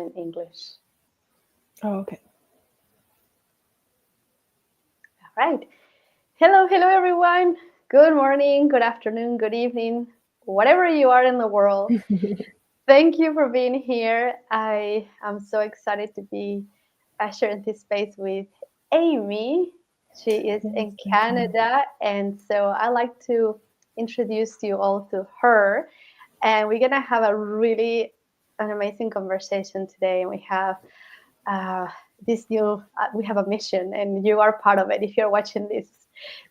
in English. Oh, okay. All right. Hello, everyone. Good morning, good afternoon, good evening, whatever you are in the world. Thank you for being here. I am so excited to be sharing this space with Amy. She is in Canada, and so I like to introduce you all to her. And we're gonna have an amazing conversation today. And we have we have a mission, and you are part of it if you're watching this.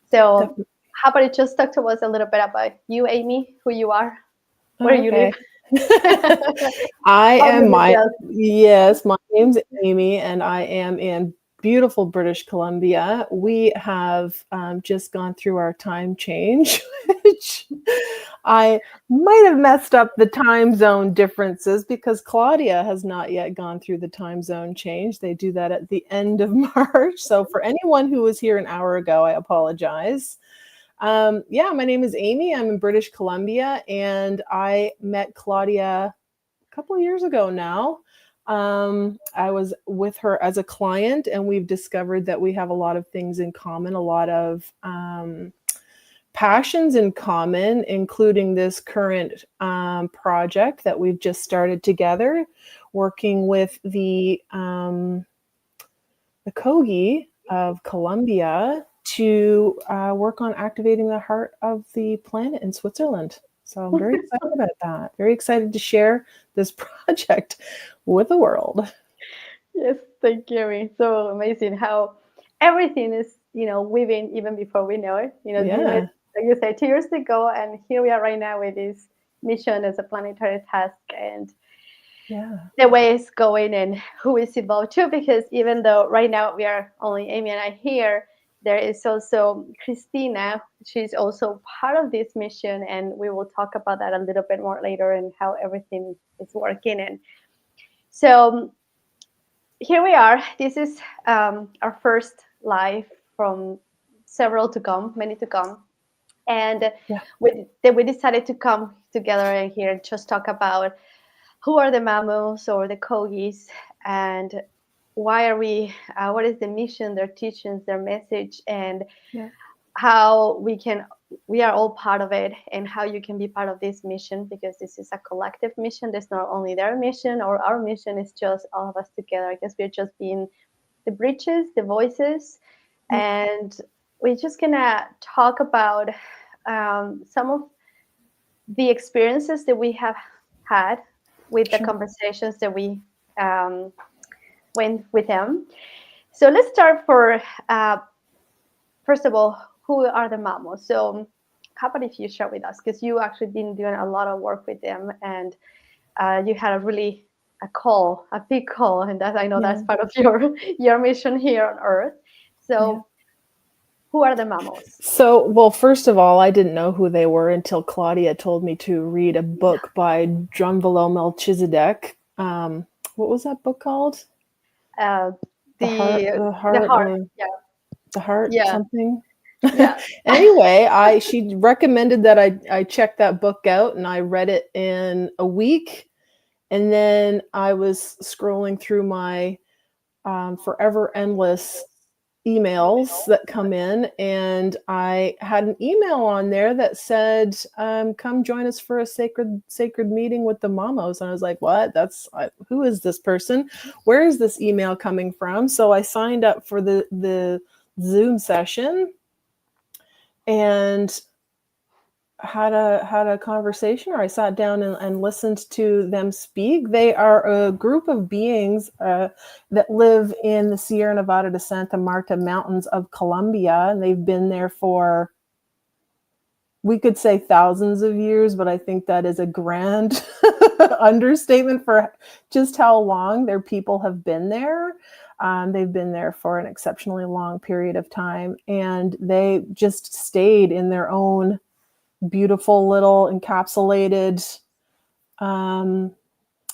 So, Definitely. how about you just talk to us a little bit about you, Amy, who you are, where you live? Yes, my name's Amy, and I am in beautiful British Columbia. We have just gone through our time change, which I might have messed up the time zone differences because Claudia has not yet gone through the time zone change. They do that at the end of March. So for anyone who was here an hour ago, I apologize. My name is Amy. I'm in British Columbia, and I met Claudia a couple of years ago now. I was with her as a client, and we've discovered that we have a lot of things in common, a lot of passions in common, including this current project that we've just started together, working with the Kogi of Colombia to work on activating the heart of the planet in Switzerland. So I'm very excited about that. Very excited to share this project with the world. Yes, thank you, Amy. So amazing how everything is, weaving even before we know it. Yeah. Like you said, 2 years ago, and here we are right now with this mission as a planetary task, and the way it's going and who is involved too. Because even though right now we are only Amy and I here, there is also Christina. She's also part of this mission, and we will talk about that a little bit more later and how everything is working. And so here we are. This is our first live from several to come, many to come. And we decided to come together and here and just talk about who are the Mamos or the Kogis, and why are we, what is the mission, their teachings, their message, and how we are all part of it, and how you can be part of this mission, because this is a collective mission. There's not only their mission or our mission, it's just all of us together. I guess we're just being the bridges, the voices, and we're just gonna talk about some of the experiences that we have had with the conversations that we went with them. So let's start first of all, who are the Mamos? So how about if you share with us, because you actually been doing a lot of work with them, and you had a big call, and that I know that's part of your mission here on Earth. So who are the Mamos? So, well, first of all, I didn't know who they were until Claudia told me to read a book by Drunvalo Melchizedek. What was that book called? The heart, something. Yeah. Anyway, she recommended that I check that book out, and I read it in a week. And then I was scrolling through my forever endless emails that come in, and I had an email on there that said, come join us for a sacred meeting with the Mamos. And I was like, what? Who is this person? Where is this email coming from? So I signed up for the Zoom session and had a conversation, or I sat down and listened to them speak. They are a group of beings that live in the Sierra Nevada de Santa Marta mountains of Colombia, and they've been there for, we could say, thousands of years, but I think that is a grand understatement for just how long their people have been there. They've been there for an exceptionally long period of time, and they just stayed in their own beautiful little encapsulated, I don't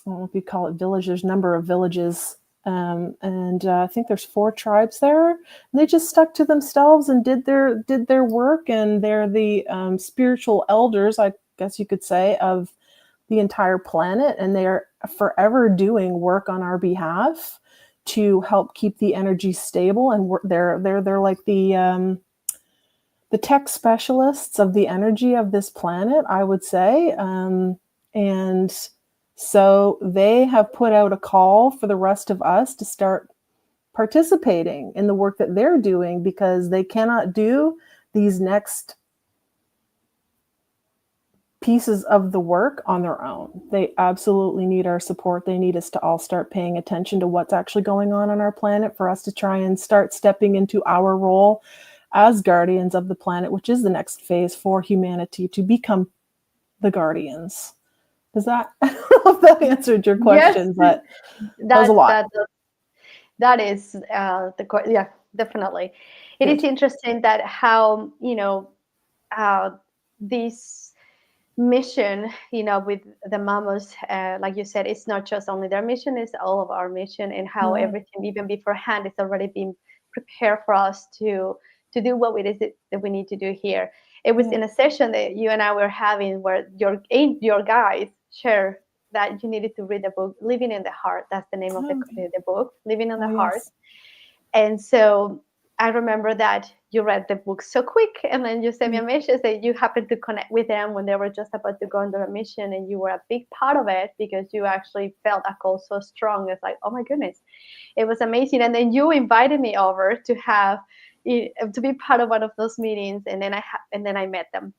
know if you call it village. There's a number of villages, and I think there's 4 tribes there. And they just stuck to themselves and did their work, and they're the spiritual elders, I guess you could say, of the entire planet, and they're forever doing work on our behalf to help keep the energy stable. And they're like the tech specialists of the energy of this planet, I would say. And so they have put out a call for the rest of us to start participating in the work that they're doing, because they cannot do these next pieces of the work on their own. They absolutely need our support. They need us to all start paying attention to what's actually going on our planet, for us to try and start stepping into our role as guardians of the planet, which is the next phase for humanity, to become the guardians. Does that, I don't know if that answered your question, Yes, but that was a lot. That is yeah, definitely. It is interesting that how, this mission, with the Mamos, like you said, it's not just only their mission, it's all of our mission, and how everything, even beforehand, is already being prepared for us to do what it is that we need to do here. It was in a session that you and I were having where your guys share that you needed to read the book Living in the Heart. That's the name of the book, Living in the Heart. Yes. And so I remember that you read the book so quick, and then you sent me a message that you happened to connect with them when they were just about to go on their mission, and you were a big part of it because you actually felt a call so strong. It's like, oh my goodness, it was amazing. And then you invited me over to be part of one of those meetings, and then I met them.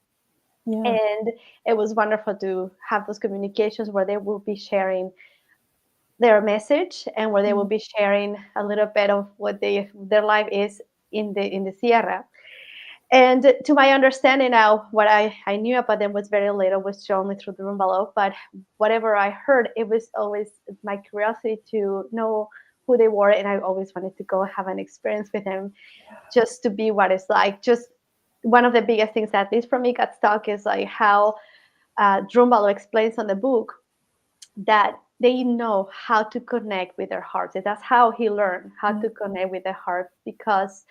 Yeah. And it was wonderful to have those communications where they will be sharing their message, and where they will be sharing a little bit of what their life is in the Sierra. And to my understanding now, what I knew about them was very little, was only through the Rumbalo. But whatever I heard, it was always my curiosity to know who they were, and I always wanted to go have an experience with them, just to be what it's like. Just one of the biggest things that, at least for me, got stuck is like how Drumbalo explains on the book that they know how to connect with their hearts. And that's how he learned how to connect with the heart, because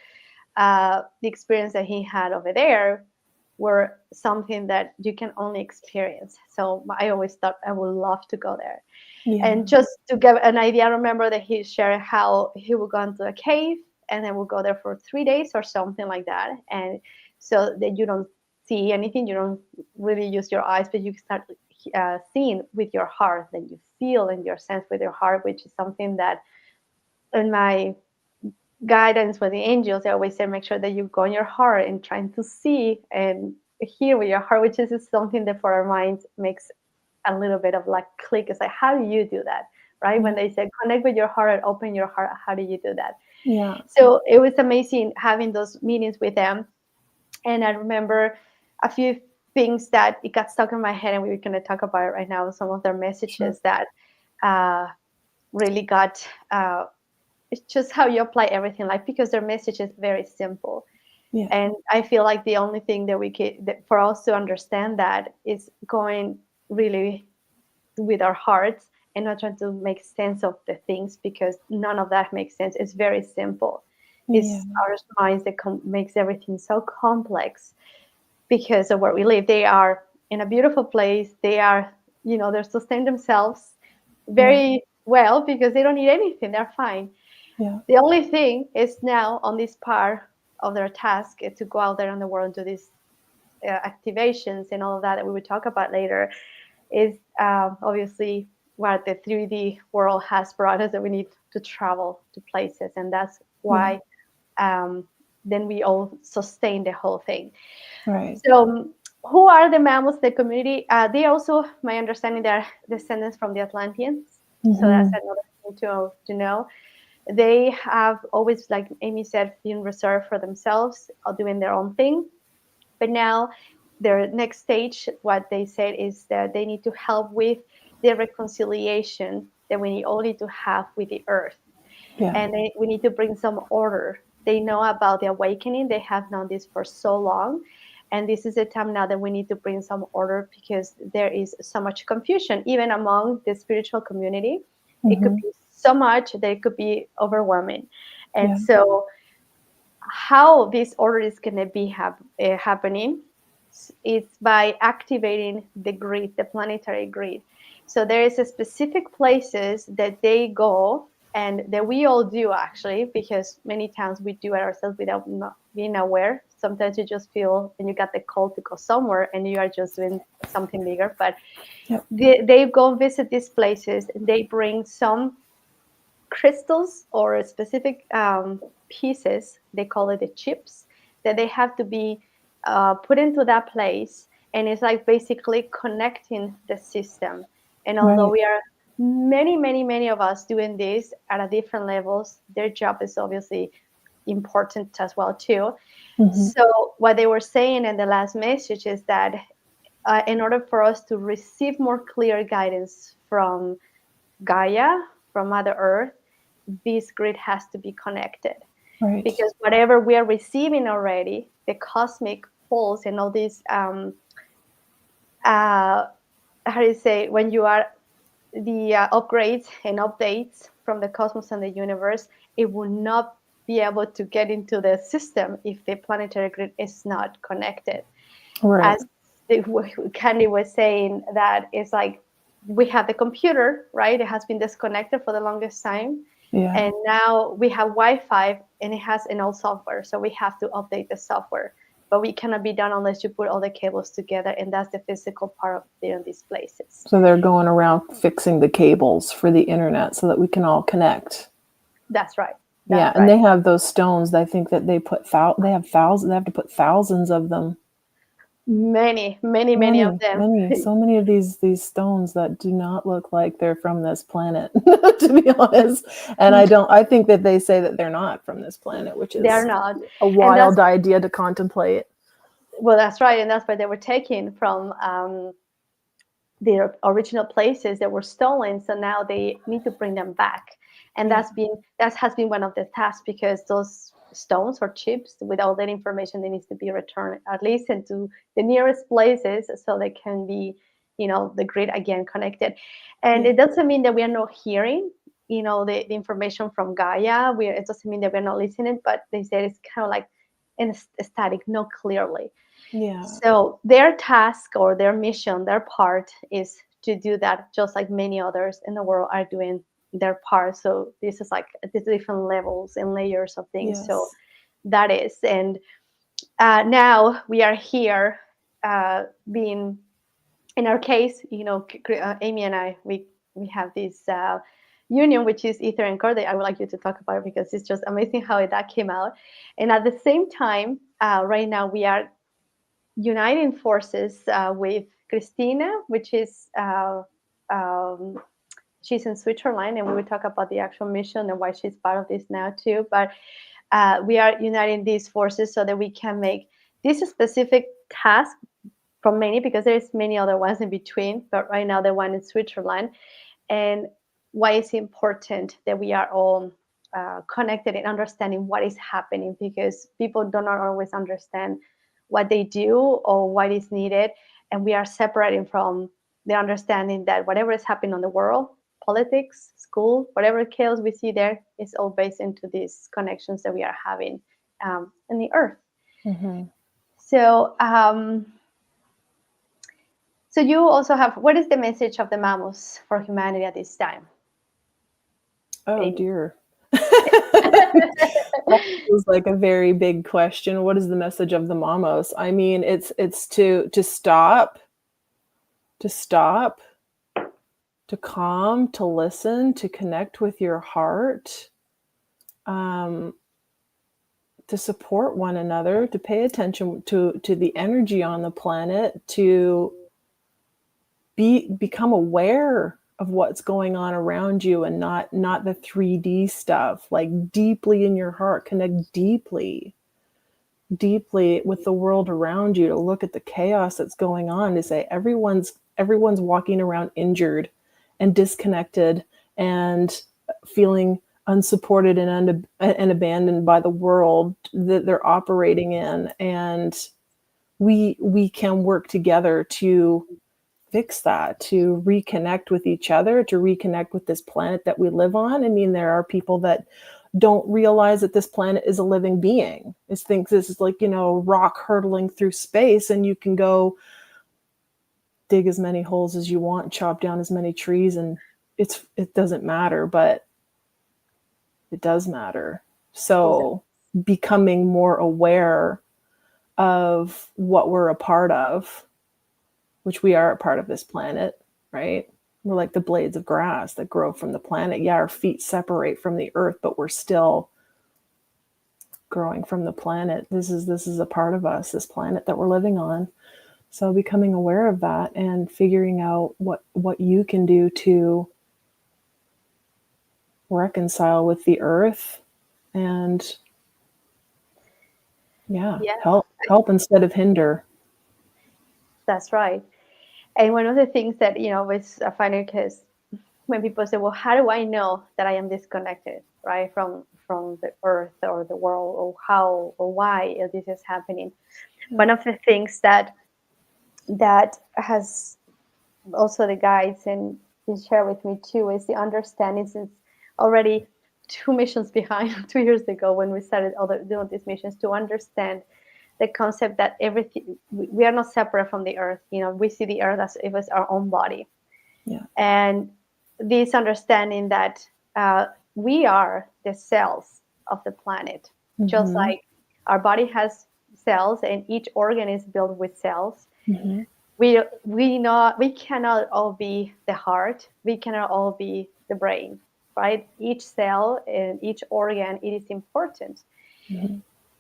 the experience that he had over there were something that you can only experience. So I always thought I would love to go there. And just to give an idea, I remember that he shared how he would go into a cave, and then we'll go there for 3 days or something like that. And so that you don't see anything, you don't really use your eyes, but you start seeing with your heart, then you feel in your sense with your heart, which is something that in my guidance with the angels, I always say, make sure that you go in your heart and trying to see and hear with your heart, which is something that for our minds makes a little bit of like click. It's like, how do you do that? Right? When they say connect with your heart and open your heart, how do you do that? Yeah. So it was amazing having those meetings with them. And I remember a few things that it got stuck in my head, and we were going to talk about it right now. Some of their messages that really got it's just how you apply everything, like, because their message is very simple. And I feel like the only thing that for us to understand that is going really with our hearts and not trying to make sense of the things, because none of that makes sense. It's very simple. It's our minds that makes everything so complex because of where we live. They are in a beautiful place. They are, they're sustaining themselves very well because they don't need anything. They're fine. The only thing is now on this part of their task is to go out there in the world and do these activations and all of that we will talk about later, is obviously what the 3D world has brought us, that we need to travel to places. And that's why then we all sustain the whole thing. Right. So who are the Mamos, the community? They also, my understanding, they're descendants from the Atlanteans. So that's another thing to know. They have always, like Amy said, been reserved for themselves, doing their own thing. But now their next stage, what they said is that they need to help with the reconciliation that we all need to have with the earth. And we need to bring some order. They know about the awakening. They have known this for so long. And this is the time now that we need to bring some order, because there is so much confusion, even among the spiritual community. It could be so much that it could be overwhelming. And so how this order is going to be happening It's by activating the grid, the planetary grid. So there is a specific places that they go, and that we all do actually, because many times we do it ourselves without not being aware. Sometimes you just feel and you got the call to go somewhere and you are just doing something bigger. But Yep. they go visit these places and they bring some crystals or specific pieces, they call it the chips, that they have to be put into that place. And it's like basically connecting the system. And although Right. we are many of us doing this at a different levels, their job is obviously important as well too. Mm-hmm. So what they were saying in the last message is that in order for us to receive more clear guidance from Gaia, from Mother Earth, this grid has to be connected. Right. Because whatever we are receiving already, the cosmic pulse and all these, how do you say, when you are the upgrades and updates from the cosmos and the universe, it will not be able to get into the system if the planetary grid is not connected. Right. As Candy was saying, that it's like we have the computer, right? It has been disconnected for the longest time. Yeah. And now we have Wi-Fi and it has an old software. So we have to update the software. But we cannot be done unless you put all the cables together. And that's the physical part of these places. So they're going around fixing the cables for the internet so that we can all connect. That's right. Yeah, and they have those stones. I think that they put they have to put thousands of them. Many of them. So many of these stones that do not look like they're from this planet, to be honest. And I think that they say that they're not from this planet, which is they're not a wild idea to contemplate. Well, that's right, and that's why they were taken from their original places that were stolen. So now they need to bring them back, and that has been one of the tasks, because those stones or chips with all that information, they need to be returned at least into the nearest places so they can be, the grid again connected. And it doesn't mean that we are not hearing, the information from Gaia. It doesn't mean that we're not listening, but they said it's kind of like in a static, not clearly. Yeah. So their task or their mission, their part is to do that, just like many others in the world are doing their part. So this is like the different levels and layers of things. Yes. So that is, and now we are here being, in our case, Amy and I, we have this union, which is ether and core. I would like you to talk about it, because it's just amazing how that came out. And at the same time, right now we are uniting forces with Christina, which is she's in Switzerland, and we will talk about the actual mission and why she's part of this now too. But we are uniting these forces so that we can make this specific task from many, because there's many other ones in between, but right now the one in Switzerland. And why it's important that we are all connected and understanding what is happening, because people do not always understand what they do or what is needed. And we are separating from the understanding that whatever is happening on the world, politics, school, whatever chaos we see there, is all based into these connections that we are having in the earth. Mm-hmm. So, so you also have, what is the message of the Mamos for humanity at this time? Oh, dear. That was like a very big question. What is the message of the Mamos? I mean, it's to stop, to calm, to listen, to connect with your heart, to support one another, to pay attention to the energy on the planet, to become aware of what's going on around you, and not the 3D stuff. Like, deeply in your heart, connect deeply with the world around you, to look at the chaos that's going on, to say everyone's walking around injured and disconnected and feeling unsupported and abandoned by the world that they're operating in. And we can work together to fix that, to reconnect with each other, to reconnect with this planet that we live on. I mean, there are people that don't realize that this planet is a living being. It thinks this is like, rock hurtling through space, and you can go dig as many holes as you want, chop down as many trees, and it doesn't matter, but it does matter. So becoming more aware of what we're a part of, which we are a part of this planet, right? We're like the blades of grass that grow from the planet. Yeah, our feet separate from the earth, but we're still growing from the planet. This is a part of us, this planet that we're living on. So becoming aware of that and figuring out what you can do to reconcile with the earth and help instead of hinder. That's right. And one of the things that, was funny, because when people say, well, how do I know that I am disconnected, right, from the earth or the world, or how or why this is happening? One of the things that has also the guides and been shared with me too is the understanding, since already 2 missions behind 2 years ago when we started doing these missions, to understand the concept that everything, we are not separate from the earth. We see the earth as if it's our own body. Yeah. And this understanding that we are the cells of the planet, just like our body has cells and each organ is built with cells. We cannot all be the heart. We cannot all be the brain, right? Each cell and each organ, it is important.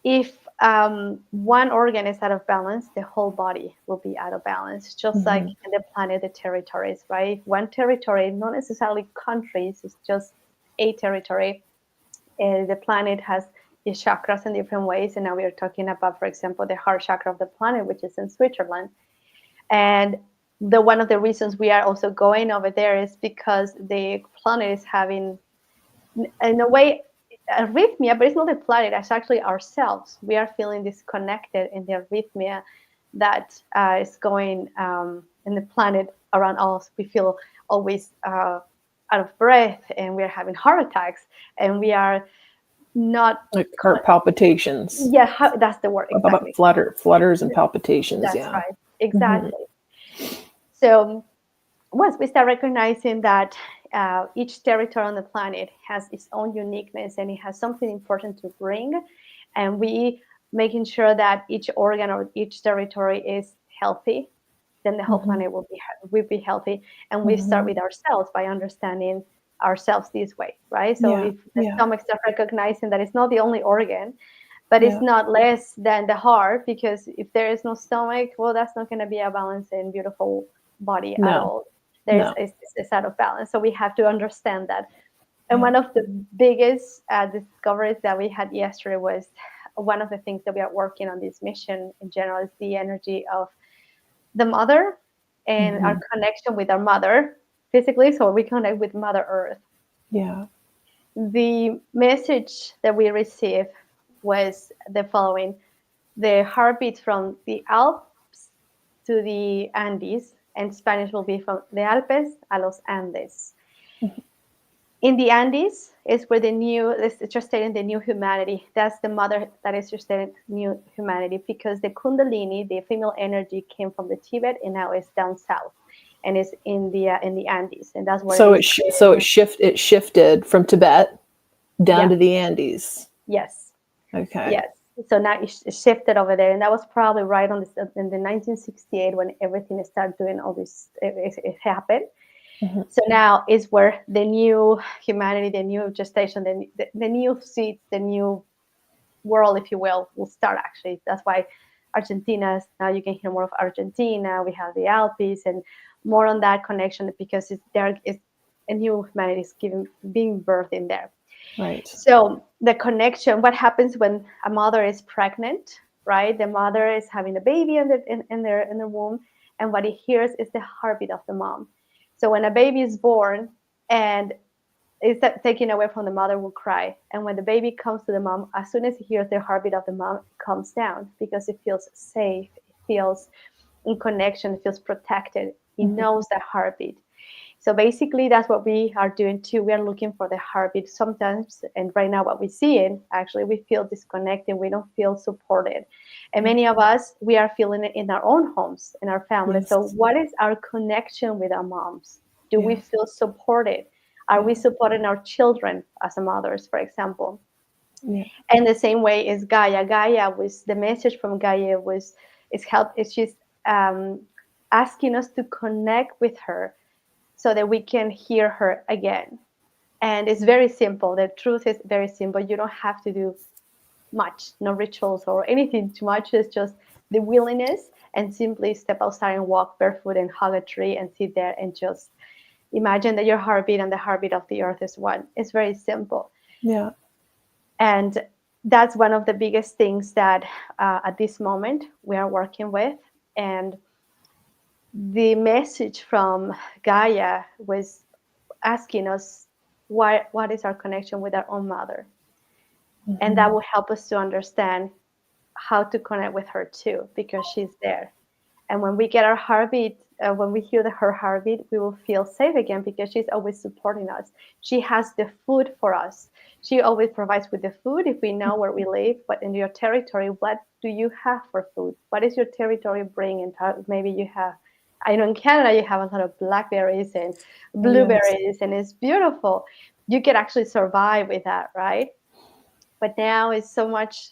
If one organ is out of balance, the whole body will be out of balance, just like in the planet, the territories, right? One territory, not necessarily countries, it's just a territory. The planet has the chakras in different ways. And now we are talking about, for example, the heart chakra of the planet, which is in Switzerland. And one of the reasons we are also going over there is because the planet is having, in a way, arrhythmia, but it's not the planet, it's actually ourselves. We are feeling disconnected in the arrhythmia that is going in the planet around us. We feel always out of breath, and we're having heart attacks, and we are not like heart palpitations. Yeah, that's the word. Exactly. Flutters and palpitations. That's right. Exactly. So once we start recognizing that each territory on the planet has its own uniqueness and it has something important to bring, and we making sure that each organ or each territory is healthy, then the whole planet will be healthy. And we start with ourselves by understanding ourselves this way, right? So if the stomach starts recognizing that it's not the only organ, but it's not less than the heart, because if there is no stomach, well, that's not going to be a balanced and beautiful body at all. It's out of balance. So we have to understand that. And one of the biggest discoveries that we had yesterday was one of the things that we are working on this mission in general is the energy of the mother and our connection with our mother physically. So we connect with Mother Earth. Yeah. The message that we received was the following: the heartbeat from the Alps to the Andes, and Spanish will be from the Alpes a los Andes. In the Andes is where it's gestating the new humanity. That's the mother that is gestating new humanity, because the Kundalini, the female energy, came from the Tibet and now it's down south, and it's in the Andes, and that's where. So it shifted from Tibet down to the Andes. Yes. Okay. Yes. So now it shifted over there, and that was probably right on this in the 1968 when everything started doing all this. It happened. So now is where the new humanity, the new gestation, the new seeds, the new world, if you will start. Actually, that's why Argentina, now you can hear more of Argentina. We have the Alps and more on that connection, because there is a new humanity is being birthed in there. Right. So the connection, what happens when a mother is pregnant, right? The mother is having a baby in the womb, and what it hears is the heartbeat of the mom. So when a baby is born and is taken away from the mother, will cry. And when the baby comes to the mom, as soon as it hears the heartbeat of the mom, it comes down, because it feels safe, it feels in connection, it feels protected. It knows that heartbeat. So basically, that's what we are doing too. We are looking for the heartbeat sometimes. And right now, what we see it, actually, we feel disconnected. We don't feel supported. And many of us, we are feeling it in our own homes, in our families. Yes. So what is our connection with our moms? Do we feel supported? Are we supporting our children as mothers, for example? Yeah. And the same way is Gaia. Gaia was the message from Gaia was she's asking us to connect with her so that we can hear her again. And it's very simple. The truth is very simple. You don't have to do much, no rituals or anything too much. It's just the willingness and simply step outside and walk barefoot and hug a tree and sit there and just imagine that your heartbeat and the heartbeat of the earth is one. It's very simple. Yeah. And that's one of the biggest things that at this moment we are working with. And the message from Gaia was asking us what is our connection with our own mother. Mm-hmm. And that will help us to understand how to connect with her too, because she's there. And when we get our heartbeat, when we hear her heartbeat, we will feel safe again because she's always supporting us. She has the food for us. She always provides with the food if we know where we live. But in your territory, what do you have for food? What is your territory bringing? Maybe you have, I know in Canada, you have a lot of blackberries and blueberries, and it's beautiful. You can actually survive with that, right? But now it's so much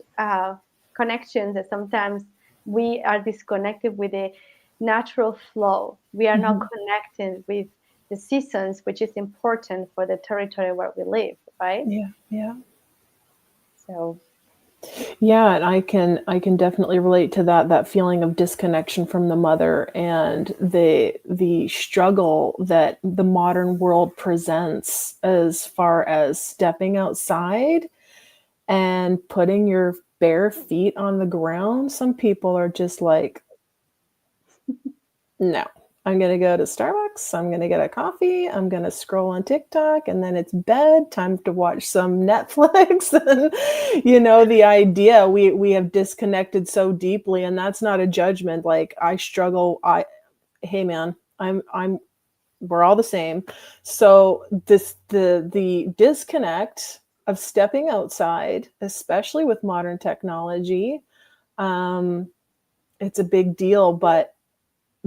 connections that sometimes we are disconnected with the natural flow. We are not connected with the seasons, which is important for the territory where we live, right? Yeah. So yeah, and I can definitely relate to that feeling of disconnection from the mother and the struggle that the modern world presents as far as stepping outside and putting your bare feet on the ground. Some people are just like, no, I'm going to go to Starbucks. I'm going to get a coffee. I'm going to scroll on TikTok, and then it's bed time to watch some Netflix. And, the idea we have disconnected so deeply, and that's not a judgment. Like I struggle. Hey man, we're all the same. So the disconnect of stepping outside, especially with modern technology, it's a big deal. But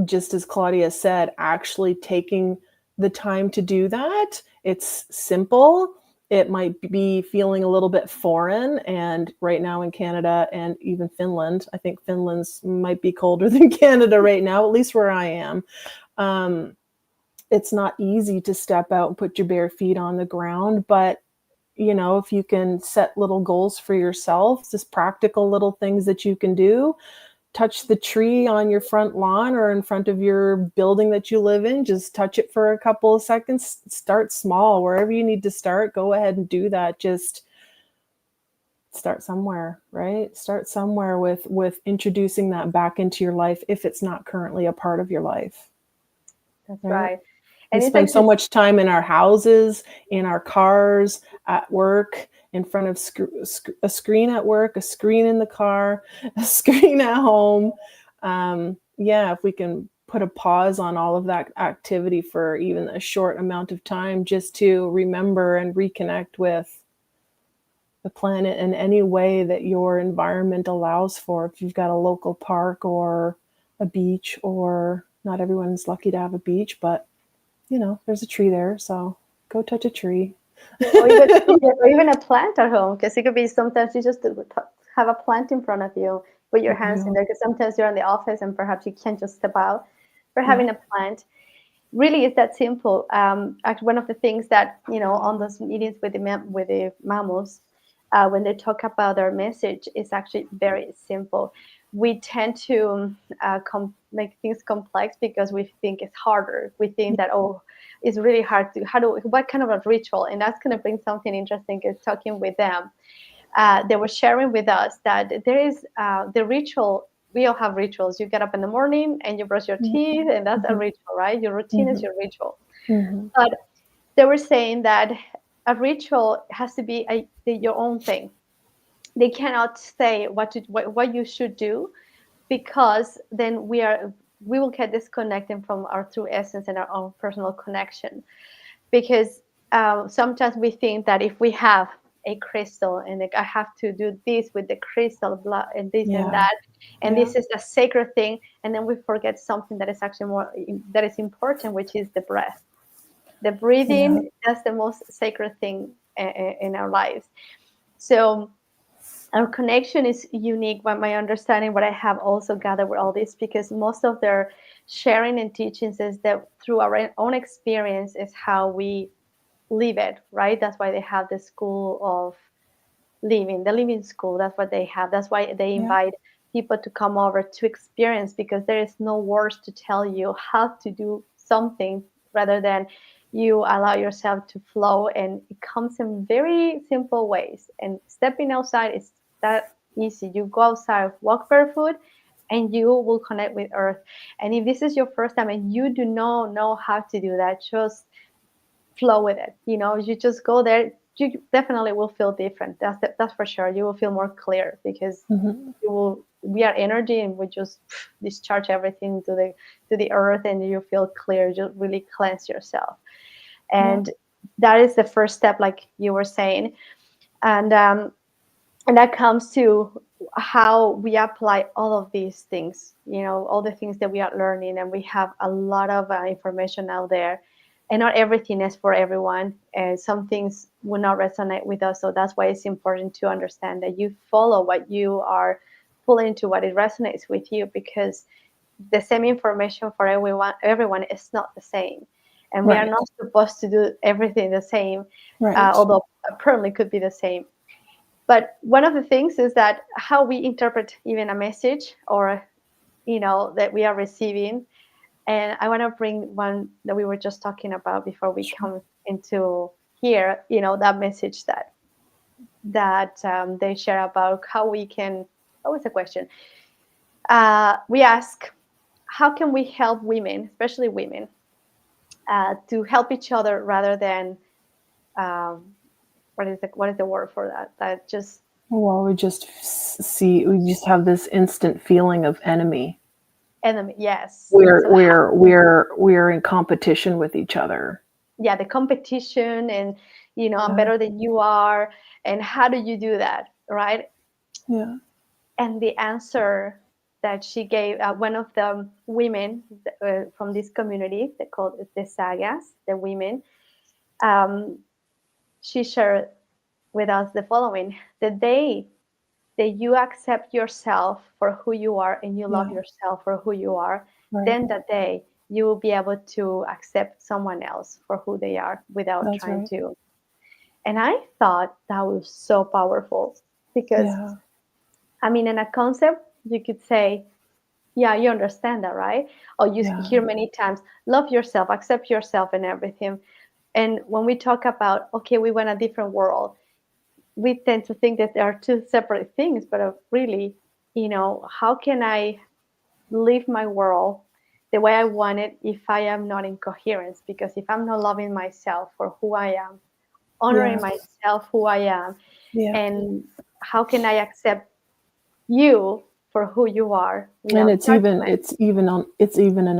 just as Claudia said, actually taking the time to do that, it's simple. It might be feeling a little bit foreign. And right now in Canada and even Finland, I think Finland's might be colder than Canada right now, at least where I am. It's not easy to step out and put your bare feet on the ground, but if you can set little goals for yourself, just practical little things that you can do, touch the tree on your front lawn or in front of your building that you live in, just touch it for a couple of seconds, start small, wherever you need to start, go ahead and do that. Just start somewhere, right? Start somewhere with introducing that back into your life if it's not currently a part of your life. That's right. And we spend so much time in our houses, in our cars, at work, in front of a screen at work, a screen in the car, a screen at home. If we can put a pause on all of that activity for even a short amount of time, just to remember and reconnect with the planet in any way that your environment allows for. If you've got a local park or a beach, or not everyone's lucky to have a beach, but there's a tree there, so go touch a tree. or even a plant at home, because it could be sometimes you just have a plant in front of you, put your hands in there, because sometimes you're in the office and perhaps you can't just step out. For having a plant, really is that simple. Actually, one of the things that, on those meetings with the Mamos, when they talk about their message, is actually very simple. We tend to make things complex because we think it's harder. We think that, it's really hard what kind of a ritual? And that's going to bring something interesting, is talking with them. They were sharing with us that there is the ritual. We all have rituals. You get up in the morning and you brush your teeth, and that's a ritual, right? Your routine is your ritual. But they were saying that a ritual has to be your own thing. They cannot say what you should do, because then we are we will get disconnected from our true essence and our own personal connection. Because sometimes we think that if we have a crystal and like, I have to do this with the crystal, blah, and this and that, and this is a sacred thing, and then we forget something that is actually that is important, which is the breath. The breathing, that's the most sacred thing in our lives. So our connection is unique, but my understanding, what I have also gathered with all this, because most of their sharing and teachings is that through our own experience is how we live it, right? That's why they have the school of living, the living school. That's what they have. That's why they invite people to come over to experience, because there is no words to tell you how to do something, rather than you allow yourself to flow, and it comes in very simple ways. And stepping outside is that easy. You go outside, walk barefoot, and you will connect with earth. And if this is your first time and you do not know how to do that, just flow with it. You just go there. You definitely will feel different. That's for sure. You will feel more clear, because we are energy, and we just discharge everything to the earth, and you feel clear. You really cleanse yourself. And that is the first step, like you were saying. And that comes to how we apply all of these things, all the things that we are learning. And we have a lot of information out there, and not everything is for everyone. And some things will not resonate with us. So that's why it's important to understand that you follow what you are pulling into, what it resonates with you, because the same information for everyone is not the same. And we are not supposed to do everything the same, although apparently could be the same. But one of the things is that how we interpret even a message, or, that we are receiving. And I want to bring one that we were just talking about before we come into here, that message that they share about how we can, what was the question? We ask, how can we help women, especially women, to help each other, rather than, what is the word for that? That just, well, we just have this instant feeling of enemy. Yes. We're in competition with each other. Yeah, the competition, and I'm better than you are, and how do you do that, right? Yeah. And the answer that she gave, one of the women from this community, they called it the sagas, the women, she shared with us the following: the day that you accept yourself for who you are, and you love yourself for who you are, then that day you will be able to accept someone else for who they are, without trying to. And I thought that was so powerful, because I mean, in a concept, you could say, yeah, you understand that, right? Or you hear many times, love yourself, accept yourself, and everything. And when we talk about, okay, we want a different world, we tend to think that there are two separate things, but really, how can I live my world the way I want it if I am not in coherence? Because if I'm not loving myself for who I am, honoring myself who I am, and how can I accept you for who you are? And it's even an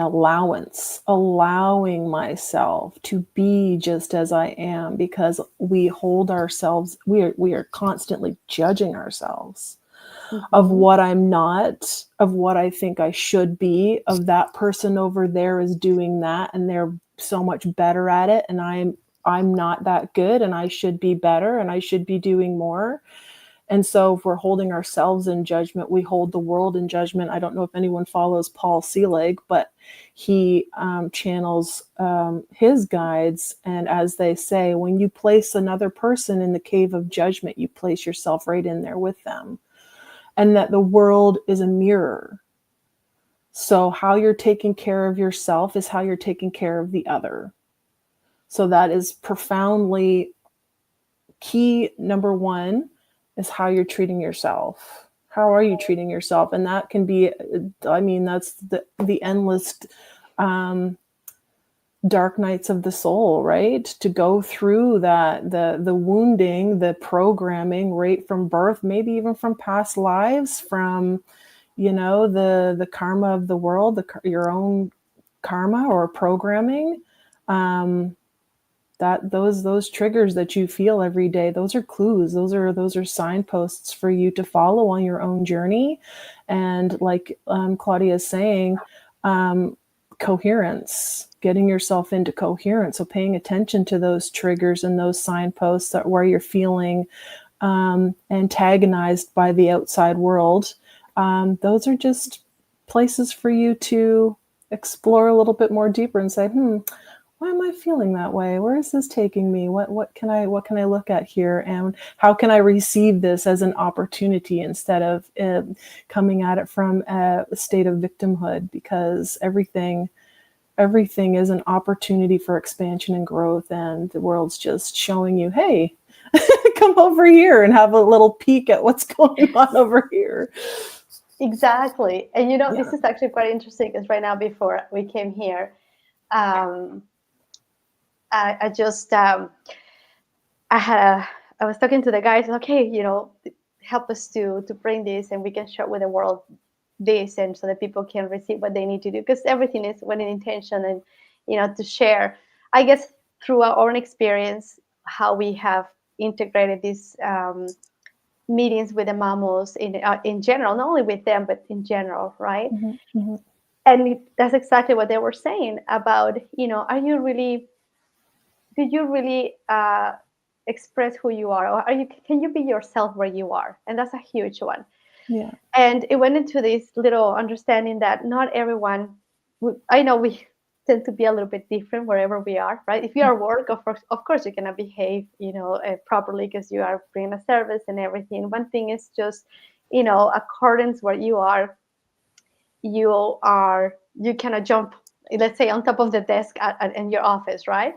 allowing myself to be just as I am, because we hold ourselves, we are constantly judging ourselves of what I'm not, of what I think I should be, of that person over there is doing that and they're so much better at it, and I'm not that good, and I should be better, and I should be doing more. And so if we're holding ourselves in judgment, we hold the world in judgment. I don't know if anyone follows Paul Selig, but he channels his guides. And as they say, when you place another person in the cave of judgment, you place yourself right in there with them. And that the world is a mirror. So how you're taking care of yourself is how you're taking care of the other. So that is profoundly key. Number one is how you're treating yourself. How are you treating yourself? And that can be, I mean, that's the endless dark nights of the soul, right? To go through that, the wounding, the programming right from birth, maybe even from past lives, from, the karma of the world, your own karma or programming, that those triggers that you feel every day, those are clues, those are signposts for you to follow on your own journey. And like Claudia is saying, coherence, getting yourself into coherence. So paying attention to those triggers and those signposts that where you're feeling antagonized by the outside world. Those are just places for you to explore a little bit more deeper and say, why am I feeling that way? Where is this taking me? What can I look at here? And how can I receive this as an opportunity instead of coming at it from a state of victimhood? Because everything is an opportunity for expansion and growth, and the world's just showing you, hey, come over here and have a little peek at what's going on over here. Exactly. And this is actually quite interesting, because right now, before we came here, I was talking to the guys, okay, help us to bring this, and we can share with the world this, and so that people can receive what they need to do, because everything is with an intention, and to share, I guess, through our own experience, how we have integrated these meetings with the Mamos in general, not only with them, but in general, right? Mm-hmm, mm-hmm. And that's exactly what they were saying about, do you really express who you are, or can you be yourself where you are? And that's a huge one. Yeah. And it went into this little understanding that not everyone I know we tend to be a little bit different wherever we are, right? If you are at work, of course you're gonna behave properly, because you are bringing a service and everything. One thing is just accordance where you are, you cannot jump, let's say, on top of the desk in your office, right?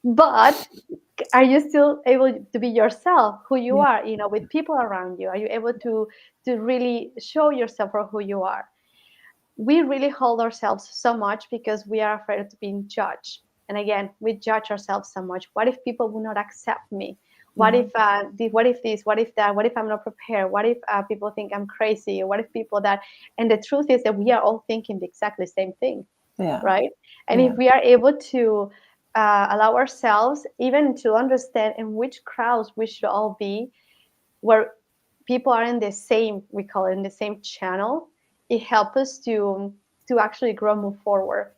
But are you still able to be yourself, who you are, with people around you? Are you able to really show yourself for who you are? We really hold ourselves so much because we are afraid of being judged. And again, we judge ourselves so much. What if people will not accept me? What if what if this? What if that? What if I'm not prepared? What if people think I'm crazy? What if people that? And the truth is that we are all thinking the exactly same thing, right? And if we are able to allow ourselves even to understand in which crowds we should all be, where people are in the same, we call it, in the same channel, it helps us to actually grow, move forward.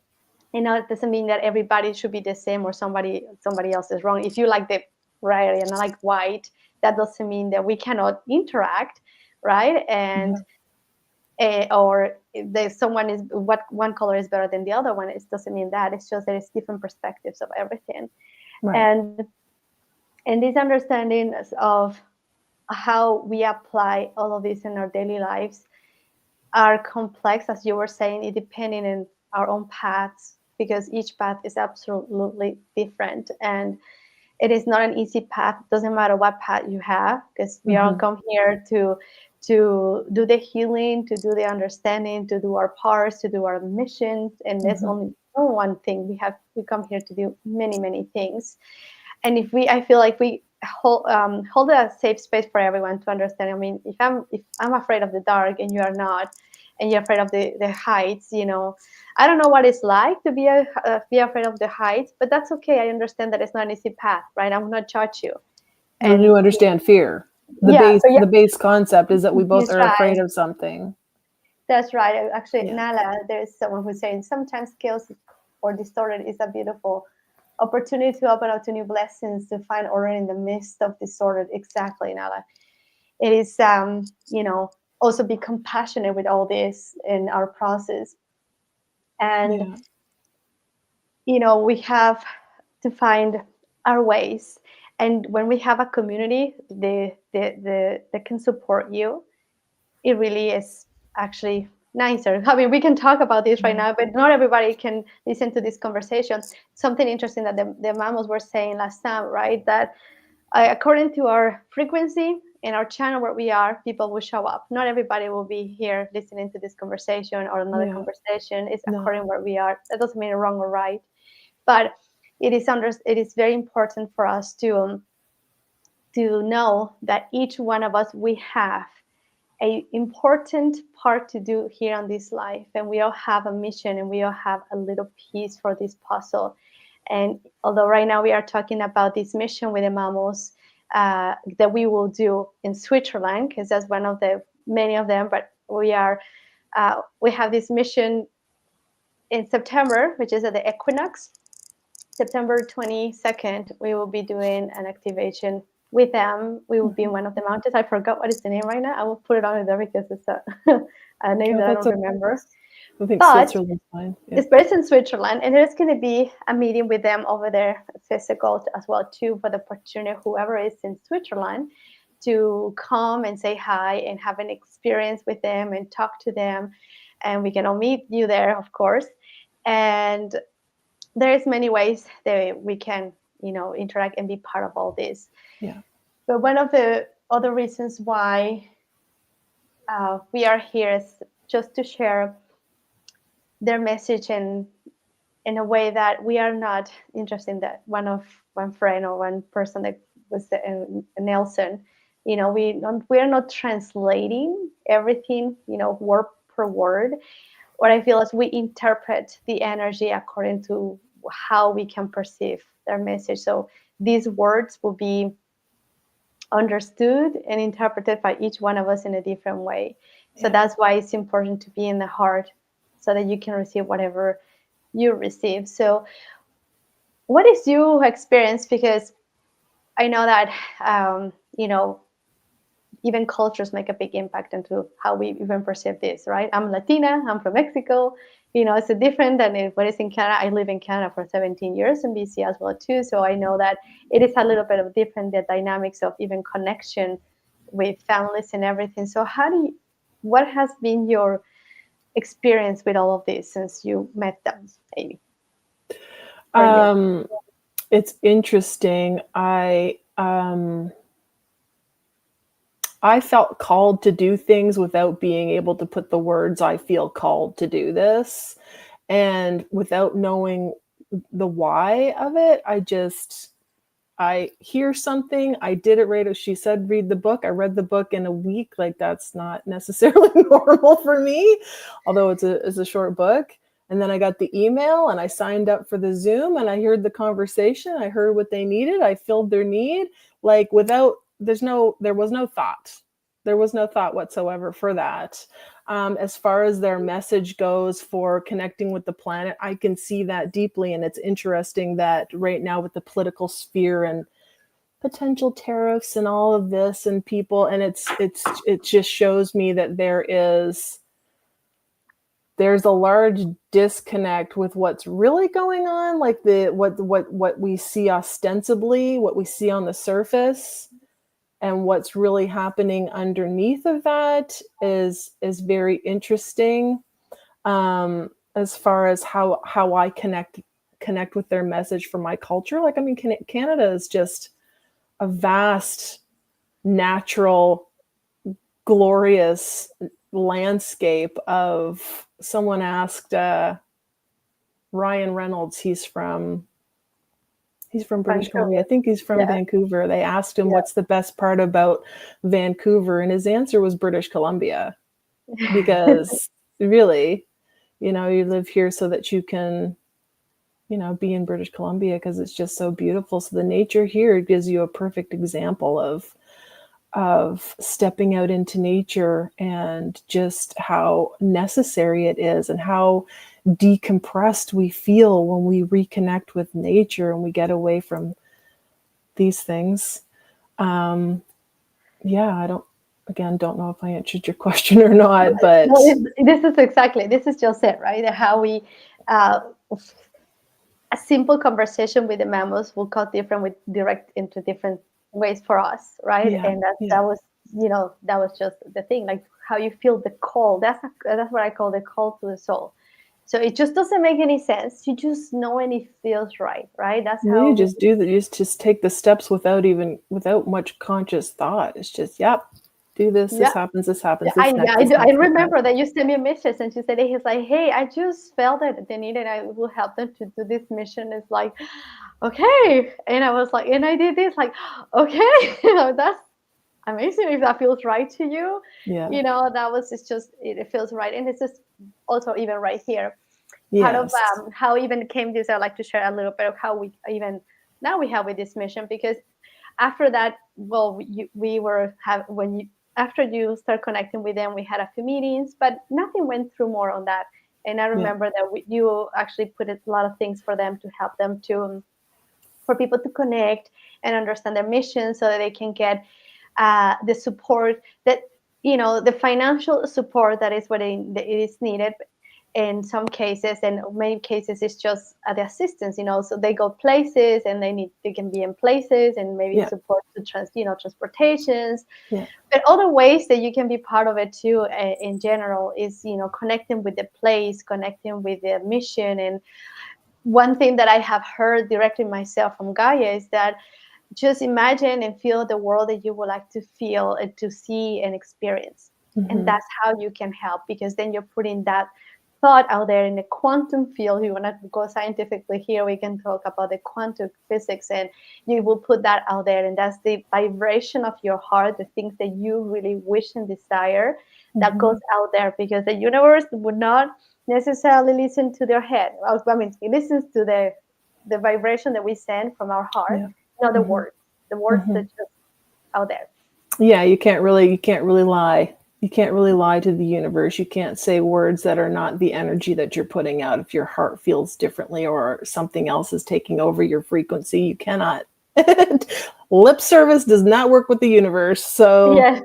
It doesn't mean that everybody should be the same, or somebody else is wrong. If you like the red and I like white, that doesn't mean that we cannot interact, right? And or there's someone is what one color is better than the other one. It doesn't mean that. It's just that it's different perspectives of everything, right. And these understandings of how we apply all of this in our daily lives are complex, as you were saying, it depending on our own paths, because each path is absolutely different, and it is not an easy path. It doesn't matter what path you have, because we all come here to do the healing, to do the understanding, to do our parts, to do our missions, and there's only one thing. We come here to do many things. And I feel like we hold a safe space for everyone to understand. I mean, if I'm afraid of the dark and you are not, and you're afraid of the heights, I don't know what it's like to be afraid of the heights, but that's okay. I understand that it's not an easy path, right? I will not judge you. And you understand fear. The base concept is that we both are afraid of something. That's right. Actually, Nala, there's someone who's saying sometimes chaos or distorted is a beautiful opportunity to open up to new blessings, to find order in the midst of disorder. Exactly, Nala. It is, also be compassionate with all this in our process. And, we have to find our ways. And when we have a community that can support you, it really is actually nicer. I mean, we can talk about this right now, but not everybody can listen to this conversation. Something interesting that the Mamos were saying last time, right? That according to our frequency in our channel where we are, people will show up. Not everybody will be here listening to this conversation or another conversation. It's according where we are. That doesn't mean wrong or right, but it is very important for us to know that each one of us, we have a important part to do here on this life, and we all have a mission, and we all have a little piece for this puzzle. And although right now we are talking about this mission with the Mamos that we will do in Switzerland, because that's one of the many of them, but we have this mission in September, which is at the equinox. September 22nd, we will be doing an activation with them. We will be in one of the mountains. I forgot what is the name right now. I will put it on there because it's a name that I don't remember. I think Switzerland's fine. Yeah. It's based in Switzerland, and there's going to be a meeting with them over there, physical as well too, for the opportunity, whoever is in Switzerland, to come and say hi and have an experience with them and talk to them. And we can all meet you there, of course. And there's many ways that we can, interact and be part of all this. Yeah. But one of the other reasons why we are here is just to share their message in a way that we are not interested in that one friend or one person that was Nelson. We are not translating everything, word per word. What I feel is we interpret the energy according to how we can perceive their message. So these words will be understood and interpreted by each one of us in a different way. So that's why it's important to be in the heart, so that you can receive whatever you receive. So what is your experience? Because I know that, even cultures make a big impact into how we even perceive this, right? I'm Latina, I'm from Mexico. It's different than what is in Canada. I live in Canada for 17 years in BC as well too. So I know that it is a little bit of different, the dynamics of even connection with families and everything. So what has been your experience with all of this since you met them, Amy? It's interesting. I felt called to do things without being able to put the words, I feel called to do this. And without knowing the why of it, I hear something, I did it right as she said, read the book. I read the book in a week. Like, that's not necessarily normal for me, although it's a short book. And then I got the email and I signed up for the Zoom and I heard the conversation. I heard what they needed. I filled their need. Like, there was no thought. There was no thought whatsoever for that. As far as their message goes for connecting with the planet, I can see that deeply. And it's interesting that right now with the political sphere and potential tariffs and all of this and people, and it just shows me that there's a large disconnect with what's really going on, like what we see ostensibly, what we see on the surface, and what's really happening underneath of that is very interesting. As far as how I connect with their message for my culture. Like, I mean, Canada is just a vast, natural, glorious landscape of. Someone asked Ryan Reynolds, he's from British Columbia. I think he's from Vancouver. They asked him what's the best part about Vancouver, and his answer was British Columbia. Because really, you live here so that you can, be in British Columbia because it's just so beautiful. So the nature here gives you a perfect example of stepping out into nature and just how necessary it is and how decompressed we feel when we reconnect with nature and we get away from these things. I don't know if I answered your question or not, but this is just it, right? How we a simple conversation with the Mamos will cut different with direct into different ways for us, right? And that was just the thing, like how you feel the call. That's what I call the call to the soul. So it just doesn't make any sense. You just know when it feels right? That's how you just do that. You just take the steps without much conscious thought. It's just, do this. This happens. This happens. I remember that you sent me a message and she said, he's like, hey, I just felt that they needed. I will help them to do this mission. It's like, okay. And I was like, and I did this, like, okay, amazing if that feels right to you. Yeah. That was, it's just, it feels right. And it's just also even right here. Part of Yes. how even came this, I'd like to share a little bit of how we even now we have with this mission, because after that, well, we were have when you after you start connecting with them, we had a few meetings, but nothing went through more on that. And I remember that you actually put a lot of things for them to help them to for people to connect and understand their mission, so that they can get the support that the financial support that is what it is needed in some cases, and many cases it's just the assistance, so they go places and they can be in places, and maybe support to transportations. But other ways that you can be part of it too, in general, is connecting with the place, connecting with the mission. And one thing that I have heard directly myself from Gaia is that just imagine and feel the world that you would like to feel and to see and experience. And that's how you can help, because then you're putting that thought out there in the quantum field. You want to go scientifically here, we can talk about the quantum physics, and you will put that out there, and that's the vibration of your heart, the things that you really wish and desire, that goes out there, because the universe would not necessarily listen to their head. I mean, it listens to the vibration that we send from our heart, not the words that just out there. Yeah, you can't really lie. You can't really lie to the universe. You can't say words that are not the energy that you're putting out. If your heart feels differently or something else is taking over your frequency, you cannot. Lip service does not work with the universe. So yeah,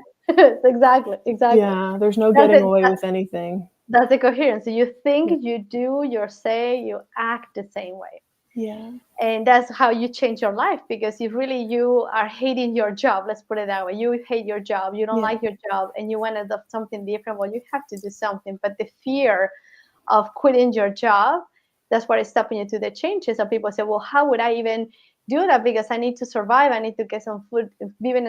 exactly. Yeah, there's no getting away with anything. That's the coherence. So you think, you do, you say, you act the same way. Yeah. And that's how you change your life, because if really you are hating your job, let's put it that way, you hate your job, you don't like your job, and you want to do something different, well, you have to do something. But the fear of quitting your job, that's what is stopping you to the changes. So people say, well, how would I even do that? Because I need to survive. I need to get some food, living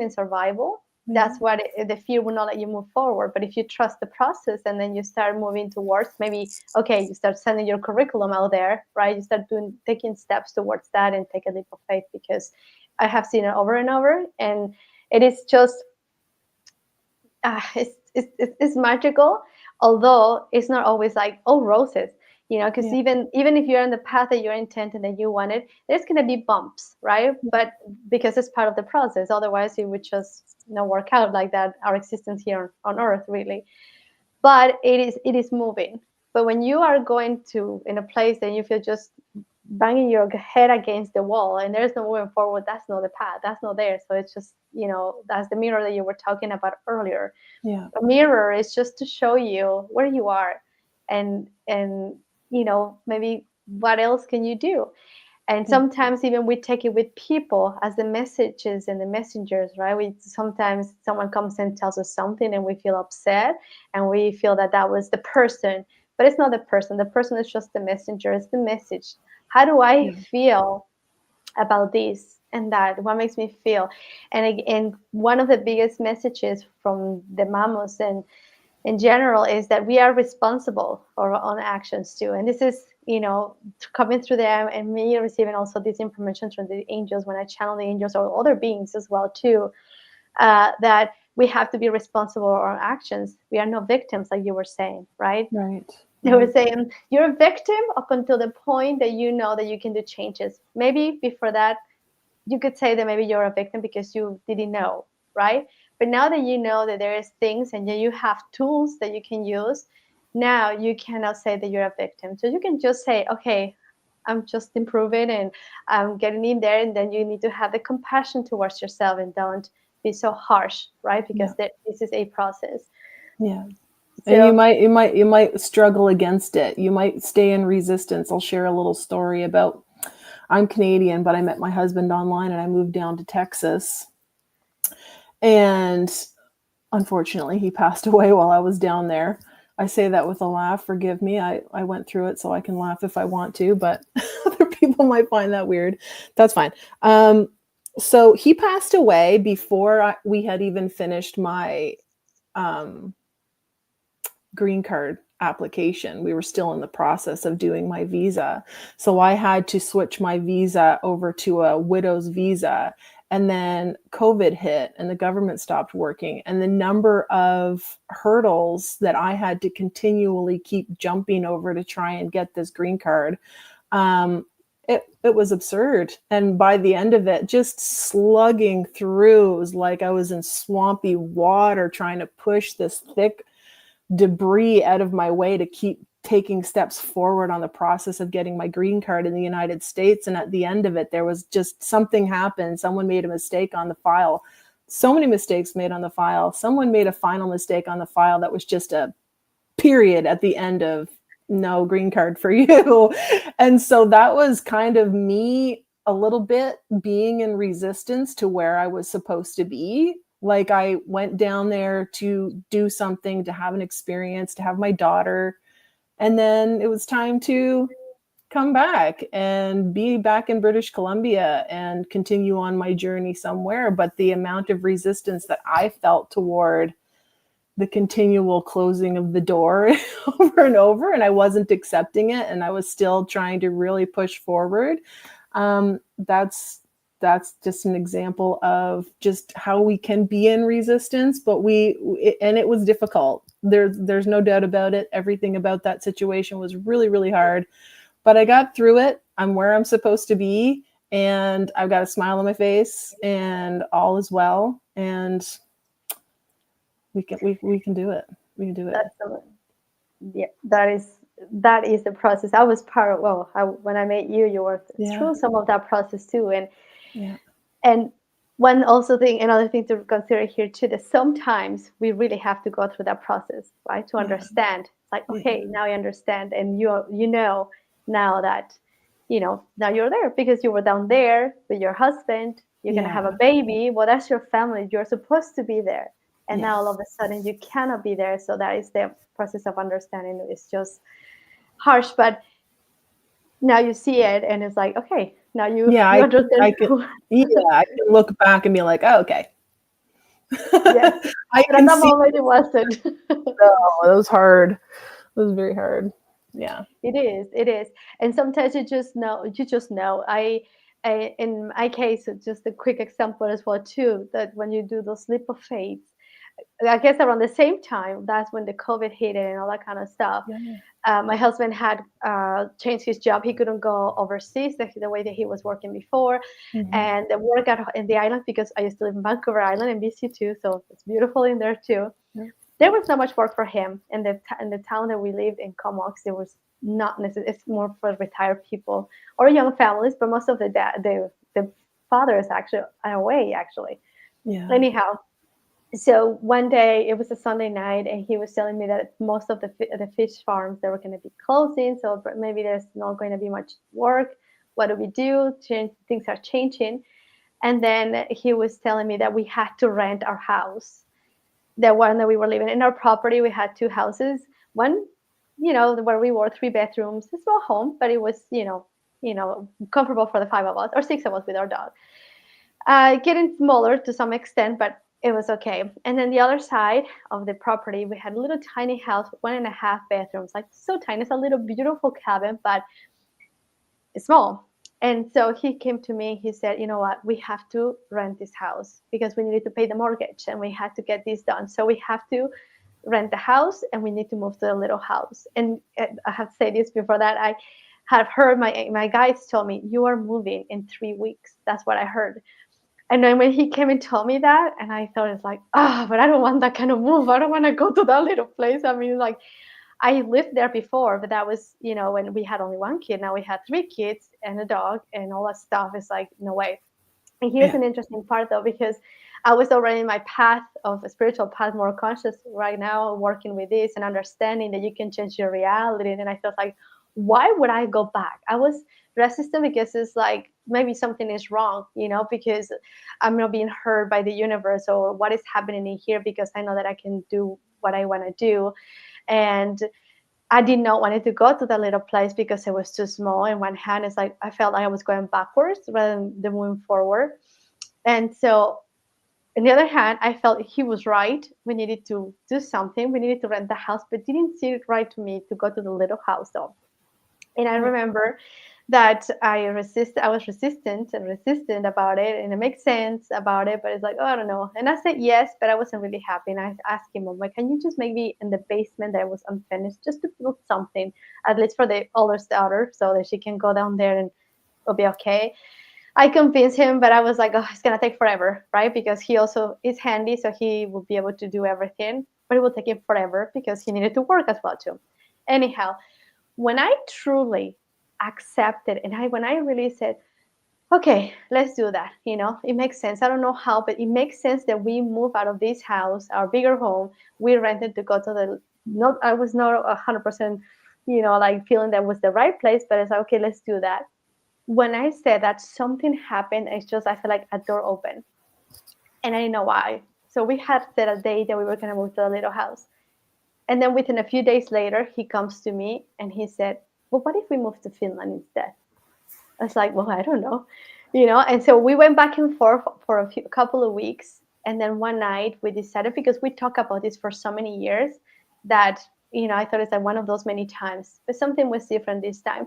in survival. That's what the fear will not let you move forward. But if you trust the process, and then you start moving towards, maybe, okay, you start sending your curriculum out there, right? You start taking steps towards that, and take a leap of faith, because I have seen it over and over, and it is just, it's magical. Although it's not always like all roses, because even if you're in the path that you're intending, that you wanted, there's going to be bumps, right? But because it's part of the process, otherwise it would just not work out like that, our existence here on earth, really. But it is moving. But when you are going to in a place that you feel just banging your head against the wall and there's no moving forward, that's not the path, that's not there. So it's just, that's the mirror that you were talking about earlier. A mirror is just to show you where you are, and maybe what else can you do. And sometimes even we take it with people as the messages and the messengers, right? Sometimes someone comes and tells us something and we feel upset, and we feel that was the person, but it's not the person. The person is just the messenger, it's the message. How do I feel about this and that? What makes me feel? And one of the biggest messages from the Mamos and in general is that we are responsible for our own actions too. And this is, coming through them, and me receiving also this information from the angels when I channel the angels, or other beings as well too, that we have to be responsible for our actions. We are no victims, like you were saying, right? Right. They were saying you're a victim up until the point that you know that you can do changes. Maybe before that, you could say that maybe you're a victim because you didn't know, right? But now that you know that there is things and you have tools that you can use, now you cannot say that you're a victim. So you can just say, okay, I'm just improving and I'm getting in there. And then you need to have the compassion towards yourself and don't be so harsh, right? Because this is a process. Yeah. So, and you might struggle against it. You might stay in resistance. I'll share a little story about, I'm Canadian, but I met my husband online and I moved down to Texas. And unfortunately, he passed away while I was down there. I say that with a laugh. Forgive me. I went through it, so I can laugh if I want to, but other people might find that weird. That's fine. So he passed away before we had even finished my green card application. We were still in the process of doing my visa. So I had to switch my visa over to a widow's visa. And then COVID hit and the government stopped working. And the number of hurdles that I had to continually keep jumping over to try and get this green card, it was absurd. And by the end of it, just slugging through, it was like I was in swampy water trying to push this thick debris out of my way to keep taking steps forward on the process of getting my green card in the United States. And at the end of it, there was just something happened. Someone made a mistake on the file. So many mistakes made on the file. Someone made a final mistake on the file that was just a period at the end of no green card for you. And so that was kind of me a little bit being in resistance to where I was supposed to be. Like I went down there to do something, to have an experience, to have my daughter. And then it was time to come back and be back in British Columbia and continue on my journey somewhere. But the amount of resistance that I felt toward the continual closing of the door over and over, and I wasn't accepting it, and I was still trying to really push forward. That's just an example of just how we can be in resistance, but and it was difficult. There's no doubt about it. Everything about that situation was really, really hard, but I got through it. I'm where I'm supposed to be, and I've got a smile on my face, and all is well. And we can do it. We can do it. Yeah, that is the process. I was part of, when I met you, you were through some of that process too. And another thing to consider here too, that sometimes we really have to go through that process, right? To understand. It's like, okay, now I understand. And you know now that, now you're there because you were down there with your husband, you're going to have a baby. Well, that's your family. You're supposed to be there. And now all of a sudden you cannot be there. So that is the process of understanding. It's just harsh, but now you see it and it's like, okay, now you understand. I can look back and be like, oh, okay. Yes. But at that moment it wasn't. No, it was hard. It was very hard. Yeah. It is. And sometimes you just know. In my case, just a quick example as well too, that when you do those leap of faith, I guess around the same time, that's when the COVID hit and all that kind of stuff. My husband had changed his job. He couldn't go overseas the way that he was working before. And the work in the island, because I used to live in Vancouver Island in BC too, so it's beautiful in there too. There was not much work for him in the town that we lived in, Comox. There was not necessarily. It's more for retired people or young families, but most of the fathers actually are away actually. Anyhow. So one day, it was a Sunday night, and he was telling me that most of the fish farms, they were going to be closing, so maybe there's not going to be much work. What do we do? Things are changing. And then he was telling me that we had to rent our house. The one that we were living in our property, we had two houses. One, where we were, 3 bedrooms, a small home, but it was, comfortable for the 5 of us, or 6 of us with our dog. Getting smaller to some extent, but it was okay. And then the other side of the property, we had a little tiny house, 1.5 bedrooms, like so tiny. It's a little beautiful cabin, but it's small. And so he came to me, he said, you know what, we have to rent this house because we needed to pay the mortgage and we had to get this done. So we have to rent the house and we need to move to the little house. And I have to say this before that, I have heard my guides tell me, you are moving in 3 weeks. That's what I heard. And then when he came and told me that, and I thought it's like, but I don't want that kind of move. I don't want to go to that little place. I mean, like, I lived there before, but that was, when we had only 1 kid. Now we had 3 kids and a dog and all that stuff. It's like, no way. And here's an interesting part, though, because I was already in my path of a spiritual path, more conscious right now, working with this and understanding that you can change your reality. And I felt like, why would I go back? I was resistant because it's like maybe something is wrong, because I'm not being heard by the universe or what is happening in here, because I know that I can do what I want to do. And I did not want to go to that little place because it was too small. In one hand, it's like I felt like I was going backwards rather than moving forward. And so on the other hand, I felt he was right. We needed to do something. We needed to rent the house, but didn't seem right to me to go to the little house though. And I remember that I was resistant and resistant about it, and it makes sense about it, but it's like, oh, I don't know. And I said yes, but I wasn't really happy. And I asked him, I'm like, can you just make me in the basement that was unfinished, just to build something, at least for the oldest daughter, so that she can go down there and it'll be okay. I convinced him, but I was like, oh, it's gonna take forever, right? Because he also is handy, so he will be able to do everything, but it will take him forever because he needed to work as well too. Anyhow, when I truly accepted, and when I really said, okay, let's do that, it makes sense. I don't know how, but it makes sense that we move out of this house, our bigger home. We rented to go to the, not, I was not 100%, like feeling that was the right place, but it's like, okay, let's do that. When I said that, something happened. It's just, I felt like a door open, and I didn't know why. So we had set a date that we were going to move to the little house. And then within a few days later, he comes to me and he said, well, what if we move to Finland instead? I was like, well, I don't know, And so we went back and forth for a couple of weeks. And then one night we decided, because we talked about this for so many years, that, I thought it's like one of those many times, but something was different this time.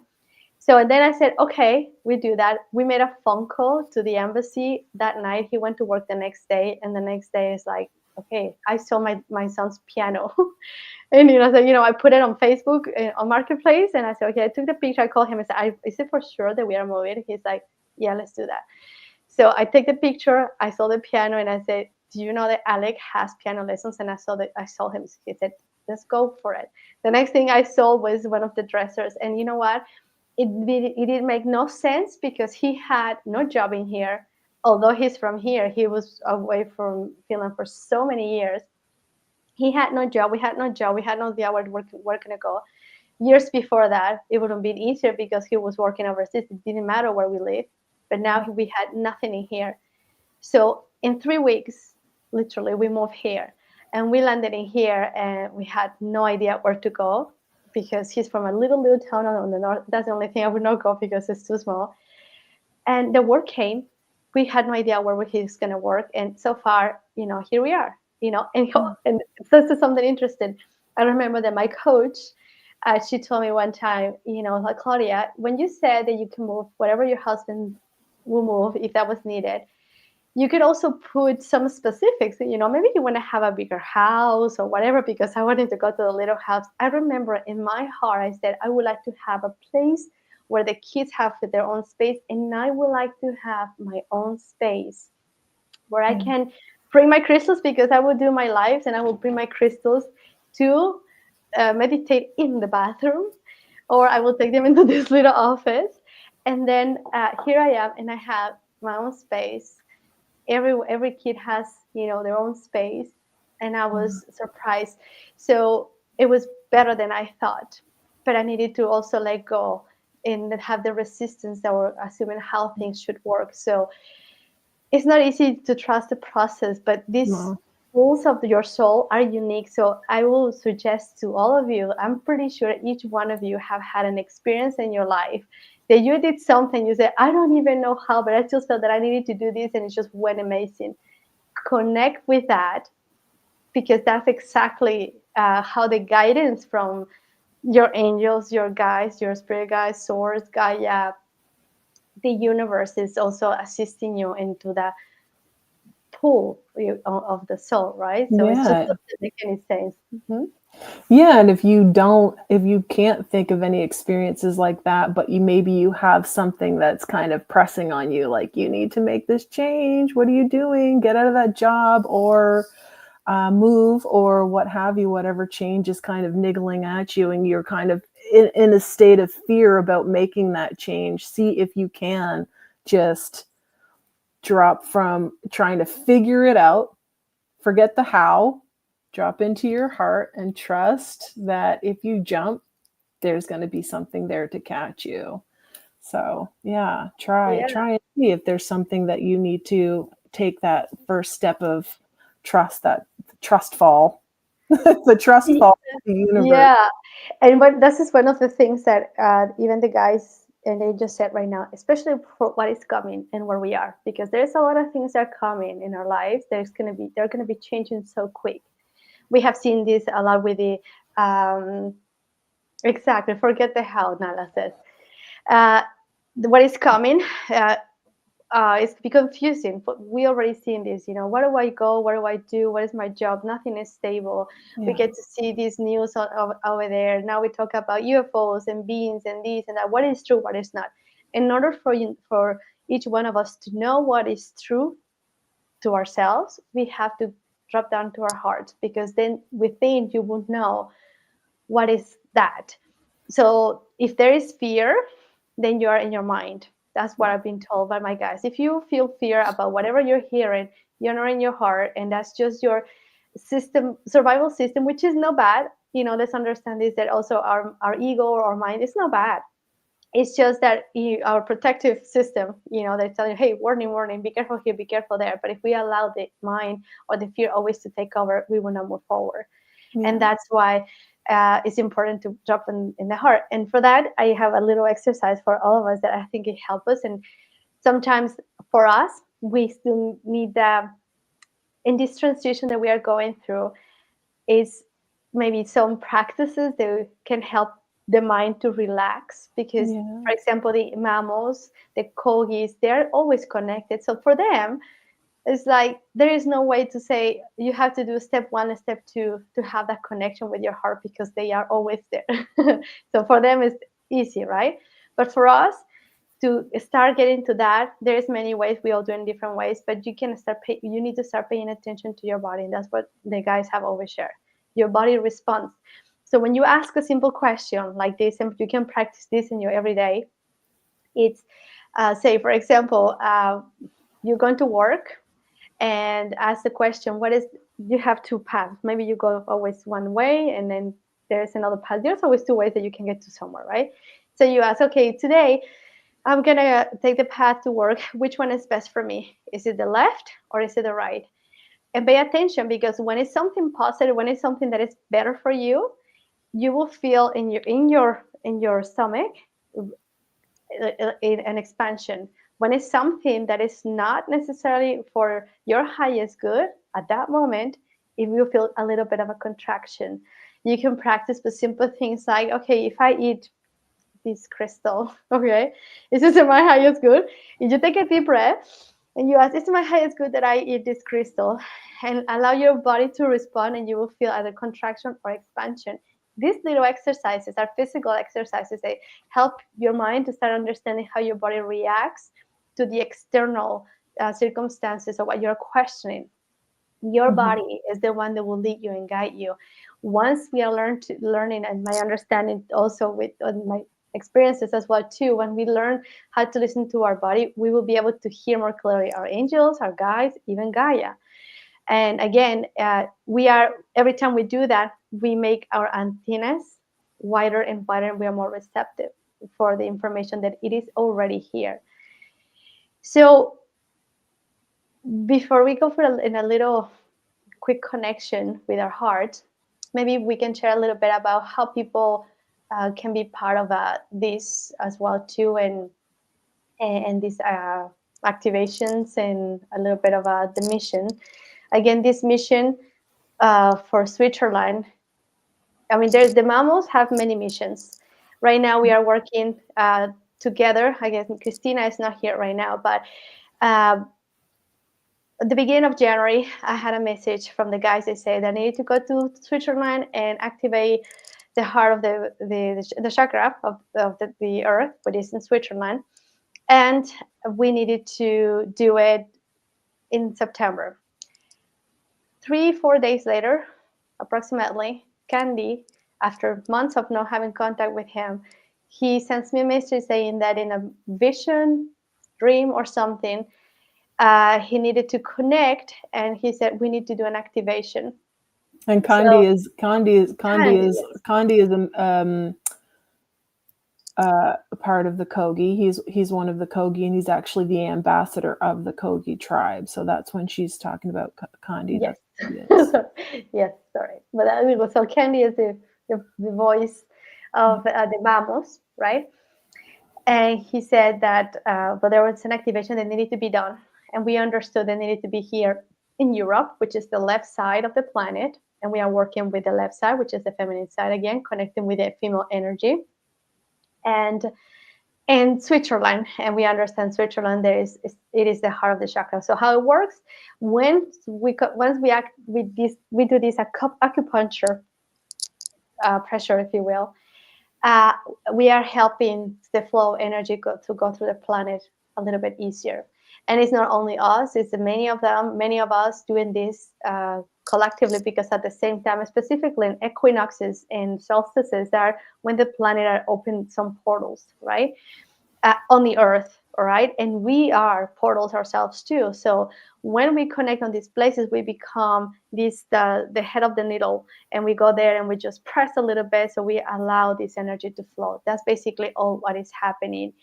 So then I said, okay, we do that. We made a phone call to the embassy that night. He went to work the next day. And the next day is like, okay, I saw my son's piano. And, so, I put it on Facebook, on Marketplace. And I said, okay, I took the picture. I called him and said, is it for sure that we are moving? He's like, yeah, let's do that. So I take the picture. I saw the piano and I said, do you know that Alec has piano lessons? And I saw him. He said, let's go for it. The next thing I saw was one of the dressers. And you know what? It didn't make no sense because he had no job in here. Although he's from here, he was away from Finland for so many years. He had no job. We had no job. We had no idea where we're going to go. Years before that, it would have been easier because he was working overseas. It didn't matter where we lived. But now we had nothing in here. So in 3 weeks, literally, we moved here. And we landed in here and we had no idea where to go because he's from a little town on the north. That's the only thing I would not go because it's too small. And the work came. We had no idea where he's going to work. And so far, here we are, and this is something interesting. I remember that my coach, she told me one time, like, Claudia, when you said that you can move wherever your husband will move, if that was needed, you could also put some specifics, maybe you want to have a bigger house or whatever, because I wanted to go to the little house. I remember in my heart, I said, I would like to have a place where the kids have their own space. And I would like to have my own space where I can bring my crystals, because I will do my lives and I will bring my crystals to meditate in the bathroom, or I will take them into this little office. And then here I am, and I have my own space. Every kid has, their own space. And I was surprised. So it was better than I thought, but I needed to also let go and have the resistance that were assuming how things should work. So it's not easy to trust the process, but these rules of your soul are unique. So I will suggest to all of you, I'm pretty sure each one of you have had an experience in your life that you did something, you said, I don't even know how, but I just felt that I needed to do this, and it just went amazing. Connect with that, because that's exactly how the guidance from your angels, your guides, your spirit guides, source, Gaia, the universe is also assisting you into the pull of the soul, right? So it just doesn't make any sense. Yeah, and if you can't think of any experiences like that, but maybe you have something that's kind of pressing on you, like you need to make this change. What are you doing? Get out of that job, or move, or what have you, whatever change is kind of niggling at you, and you're kind of in a state of fear about making that change. See if you can just drop from trying to figure it out, forget the how, drop into your heart and trust that if you jump, there's going to be something there to catch you. So try and see if there's something that you need to take that first step of trust, that trust fall, the trust fall to the universe. Yeah. And this is one of the things that even the guys, and they just said right now, especially for what is coming and where we are, because there's a lot of things that are coming in our lives. They're going to be changing so quick. We have seen this a lot with the exactly, forget the how, Nala says. what is coming. It's be confusing, but we already seen this. Where do I go? What do I do? What is my job? Nothing is stable. We get to see these news over there. Now we talk about UFOs and beings and this and that. What is true? What is not? In order for each one of us to know what is true to ourselves, we have to drop down to our hearts, because then within you will know what is that. So if there is fear, then you are in your mind. That's what I've been told by my guys. If you feel fear about whatever you're hearing, you're not in your heart, and that's just your survival system, which is not bad. Let's understand this, that also our ego or our mind is not bad. It's just that our protective system, they tell you, hey, warning, warning, be careful here, be careful there. But if we allow the mind or the fear always to take over, we will not move forward. And that's why it's important to drop in the heart. And for that, I have a little exercise for all of us that I think it helps us. And sometimes for us, we still need in this transition that we are going through, is maybe some practices that can help the mind to relax. Because, for example, the Mamos, the Kogis, they're always connected. So for them, it's like there is no way to say you have to do step 1 and step 2 to have that connection with your heart, because they are always there. So for them it's easy, right? But for us to start getting to that, there's many ways. We all do in different ways, but you need to start paying attention to your body. And that's what the guys have always shared. Your body responds. So when you ask a simple question like this, and you can practice this in your everyday, it's say, for example, you're going to work and ask the question, you have 2 paths. Maybe you go always one way, and then there's another path. There's always 2 ways that you can get to somewhere, right? So you ask, okay, today I'm gonna take the path to work. Which one is best for me? Is it the left or is it the right? And pay attention, because when it's something positive, when it's something that is better for you, you will feel in your stomach an expansion. When it's something that is not necessarily for your highest good at that moment, if you feel a little bit of a contraction, you can practice with simple things like, okay, if I eat this crystal, okay, is this my highest good? If you take a deep breath and you ask, is it my highest good that I eat this crystal? And allow your body to respond, and you will feel either contraction or expansion. These little exercises are physical exercises. They help your mind to start understanding how your body reacts to the external circumstances or what you're questioning. Your body is the one that will lead you and guide you. Once we are learning, and my understanding also with my experiences as well too, when we learn how to listen to our body, we will be able to hear more clearly our angels, our guides, even Gaia. And again, every time we do that, we make our antennas wider and wider, and we are more receptive for the information that it is already here. So before we go in a little quick connection with our heart, maybe we can share a little bit about how people can be part of this as well too, and these activations, and a little bit of the mission. Again, this mission for Switzerland, I mean, the Mamos have many missions. Right now, we are working together. I guess Christina is not here right now, but at the beginning of January, I had a message from the guys. They said I needed to go to Switzerland and activate the heart of the chakra of the earth, which is in Switzerland. And we needed to do it in September. 3-4 days later, approximately, Candy, after months of not having contact with him, he sends me a message saying that in a vision, dream, or something, he needed to connect, and he said we need to do an activation. And Kandi is a part of the Kogi. He's one of the Kogi, and he's actually the ambassador of the Kogi tribe. So that's when she's talking about Kandi. Yes. Yes, sorry, but so Candy is the voice of the Mamos, right? And he said that, but there was an activation that needed to be done, and we understood that needed to be here in Europe, which is the left side of the planet, and we are working with the left side, which is the feminine side, again connecting with the female energy. And and Switzerland, and we understand Switzerland. It is the heart of the chakra. So how it works? Once we do this acupuncture pressure, if you will. We are helping the flow of energy to go through the planet a little bit easier. And it's not only us; it's many of us doing this collectively, because at the same time, specifically in equinoxes and solstices, that are when the planet are open some portals, right? On the earth, all right? And we are portals ourselves too. So when we connect on these places, we become the head of the needle, and we go there and we just press a little bit, so we allow this energy to flow. That's basically all what is happening.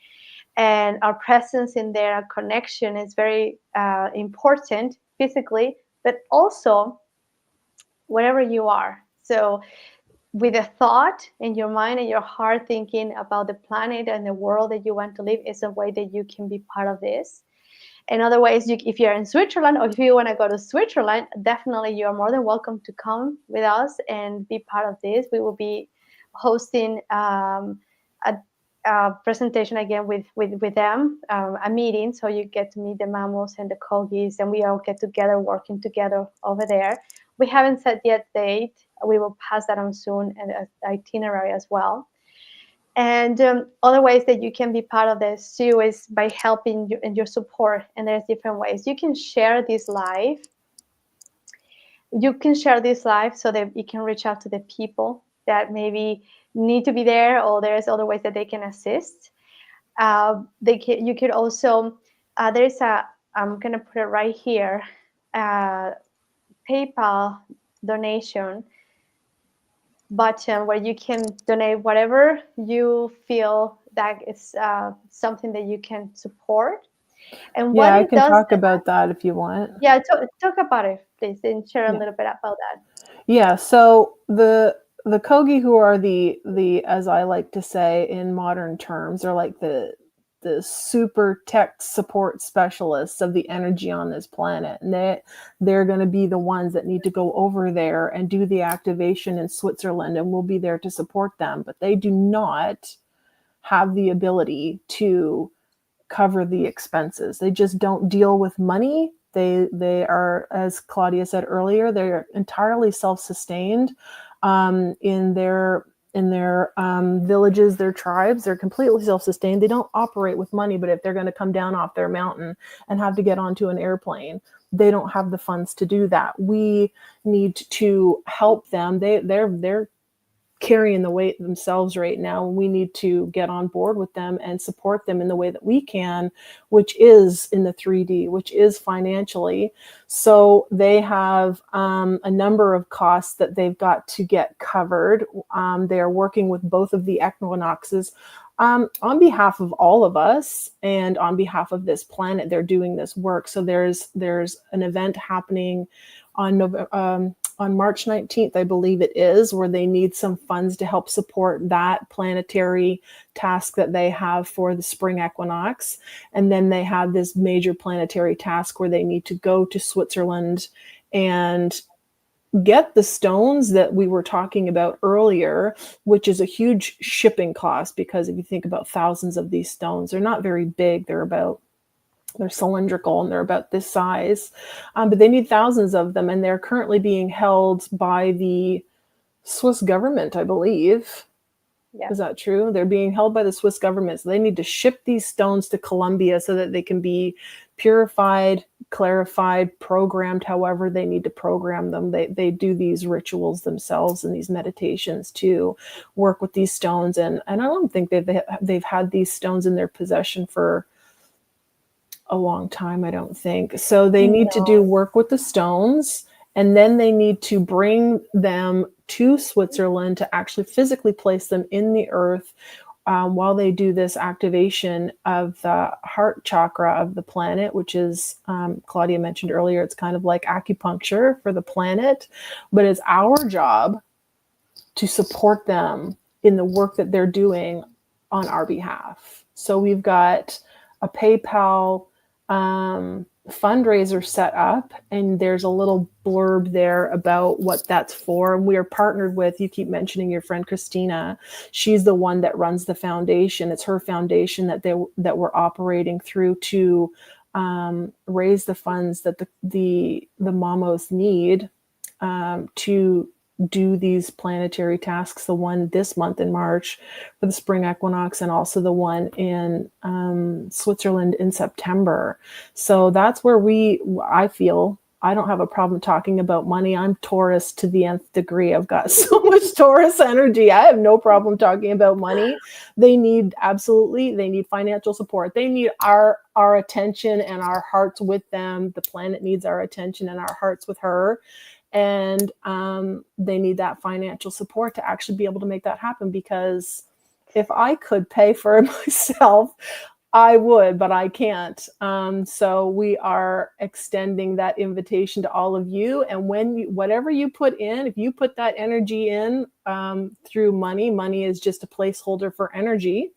And our presence in there, our connection, is very important physically, but also wherever you are. So with a thought in your mind and your heart, thinking about the planet and the world that you want to live, is a way that you can be part of this. And other ways, if you're in Switzerland, or if you want to go to Switzerland, definitely you're more than welcome to come with us and be part of this. We will be hosting a presentation again with them, a meeting, so you get to meet the Mamos and the Kogis, and we all get together, working together over there. We haven't set yet date. We will pass that on soon, and itinerary as well. And other ways that you can be part of this too is by helping you and your support. And there's different ways. You can share this live. You can share this live so that you can reach out to the people that maybe need to be there, or there's other ways that they can assist. You could also, there's I'm going to put it right here, PayPal donation button, where you can donate whatever you feel that is something that you can support. And yeah, I can talk about that if you want. Yeah, talk about it, please, and share a little bit about that. Yeah, so the Kogi, who are the as I like to say in modern terms, are like the super tech support specialists of the energy on this planet, and they're going to be the ones that need to go over there and do the activation in Switzerland, and we'll be there to support them. But they do not have the ability to cover the expenses. They just don't deal with money. They are, as Claudia said earlier, they're entirely self-sustained in their villages, their tribes. They're completely self-sustained. They don't operate with money, but if they're going to come down off their mountain and have to get onto an airplane, they don't have the funds to do that. We need to help them. They're carrying the weight themselves right now. We need to get on board with them and support them in the way that we can, which is in the 3D, which is financially. So they have a number of costs that they've got to get covered. They are working with both of the equinoxes on behalf of all of us and on behalf of this planet. They're doing this work. So there's an event happening on March 19th, I believe it is, where they need some funds to help support that planetary task that they have for the spring equinox. And then they have this major planetary task where they need to go to Switzerland and get the stones that we were talking about earlier, which is a huge shipping cost, because if you think about thousands of these stones, they're not very big. They're cylindrical and they're about this size, but they need thousands of them, and they're currently being held by the Swiss government, I believe. Yeah. Is that true? They're being held by the Swiss government, so they need to ship these stones to Colombia so that they can be purified, clarified, programmed, however they need to program them. They do these rituals themselves and these meditations to work with these stones, and I don't think they've had these stones in their possession for a long time, I don't think. So they need to do work with the stones, and then they need to bring them to Switzerland to actually physically place them in the earth while they do this activation of the heart chakra of the planet, which is, Claudia mentioned earlier, it's kind of like acupuncture for the planet, but it's our job to support them in the work that they're doing on our behalf. So we've got a PayPal fundraiser set up, and there's a little blurb there about what that's for. And we are partnered with, you keep mentioning your friend Christina. She's the one that runs the foundation. It's her foundation that we're operating through to raise the funds that the Mamos need to do these planetary tasks, the one this month in March for the spring equinox, and also the one in Switzerland in September. So that's where I feel I don't have a problem talking about money. I'm Taurus to the nth degree. I've got so much Taurus energy. I have no problem talking about money. They need financial support. They need our attention and our hearts with them. The planet needs our attention and our hearts with her. And they need that financial support to actually be able to make that happen, because if I could pay for it myself, I would, but I can't. So we are extending that invitation to all of you. And whatever you put in, if you put that energy in through money is just a placeholder for energy.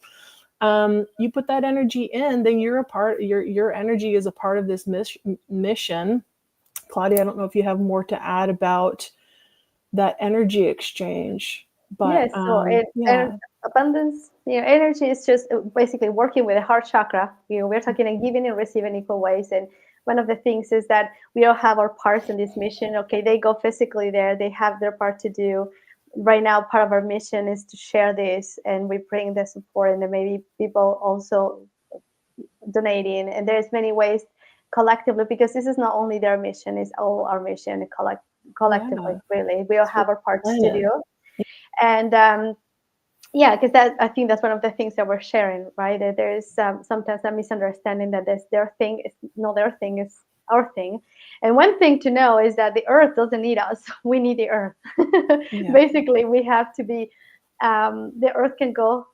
You put that energy in, then your energy is a part of this mission. Claudia, I don't know if you have more to add about that energy exchange, but yes, abundance, energy is just basically working with the heart chakra. We're talking and giving and receiving equal ways. And one of the things is that we all have our parts in this mission. Okay, they go physically there, they have their part to do. Right now, part of our mission is to share this, and we bring the support, and there may be people also donating, and there's many ways collectively, because this is not only their mission, it's all our mission collectively. Really, we all have our parts to do. And because I think that's one of the things that we're sharing, right? That there is sometimes a misunderstanding that their thing is not their thing, is our thing. And one thing to know is that the earth doesn't need us, we need the earth. Basically, we have to be the earth can go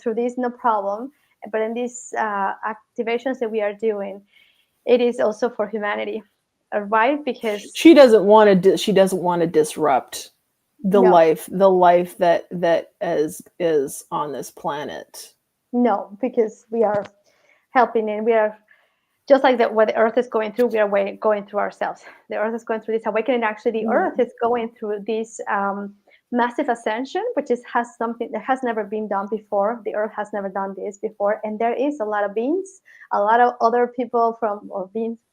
through this, no problem. But in these activations that we are doing, it is also for humanity, right? Because she doesn't want to disrupt the life that is on this planet. No, because we are helping, and we are just like what the earth is going through, we are going through ourselves. The earth is going through this awakening. Actually, the earth is going through this massive ascension, which has something that has never been done before. The earth has never done this before. And there is a lot of beings, a lot of other people from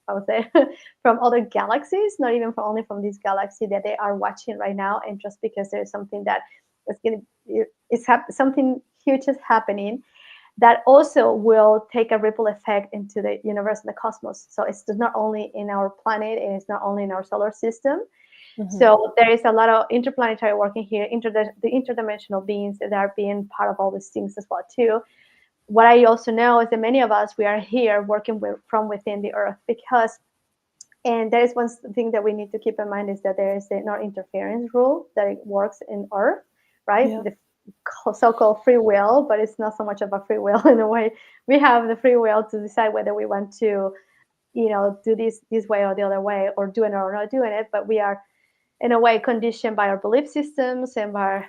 other galaxies, not even only from this galaxy, that they are watching right now. And just because there's something that something huge is happening, that also will take a ripple effect into the universe and the cosmos. So it's not only in our planet, and it's not only in our solar system. So there is a lot of interplanetary working here, the interdimensional beings that are being part of all these things as well too. What I also know is that many of us, we are here working from within the earth, and there is one thing that we need to keep in mind, is that there is a no interference rule that it works in earth, right? The so-called free will, but it's not so much of a free will in a way. We have the free will to decide whether we want to, do this way or the other way, or doing it or not doing it. But we are, in a way, conditioned by our belief systems and by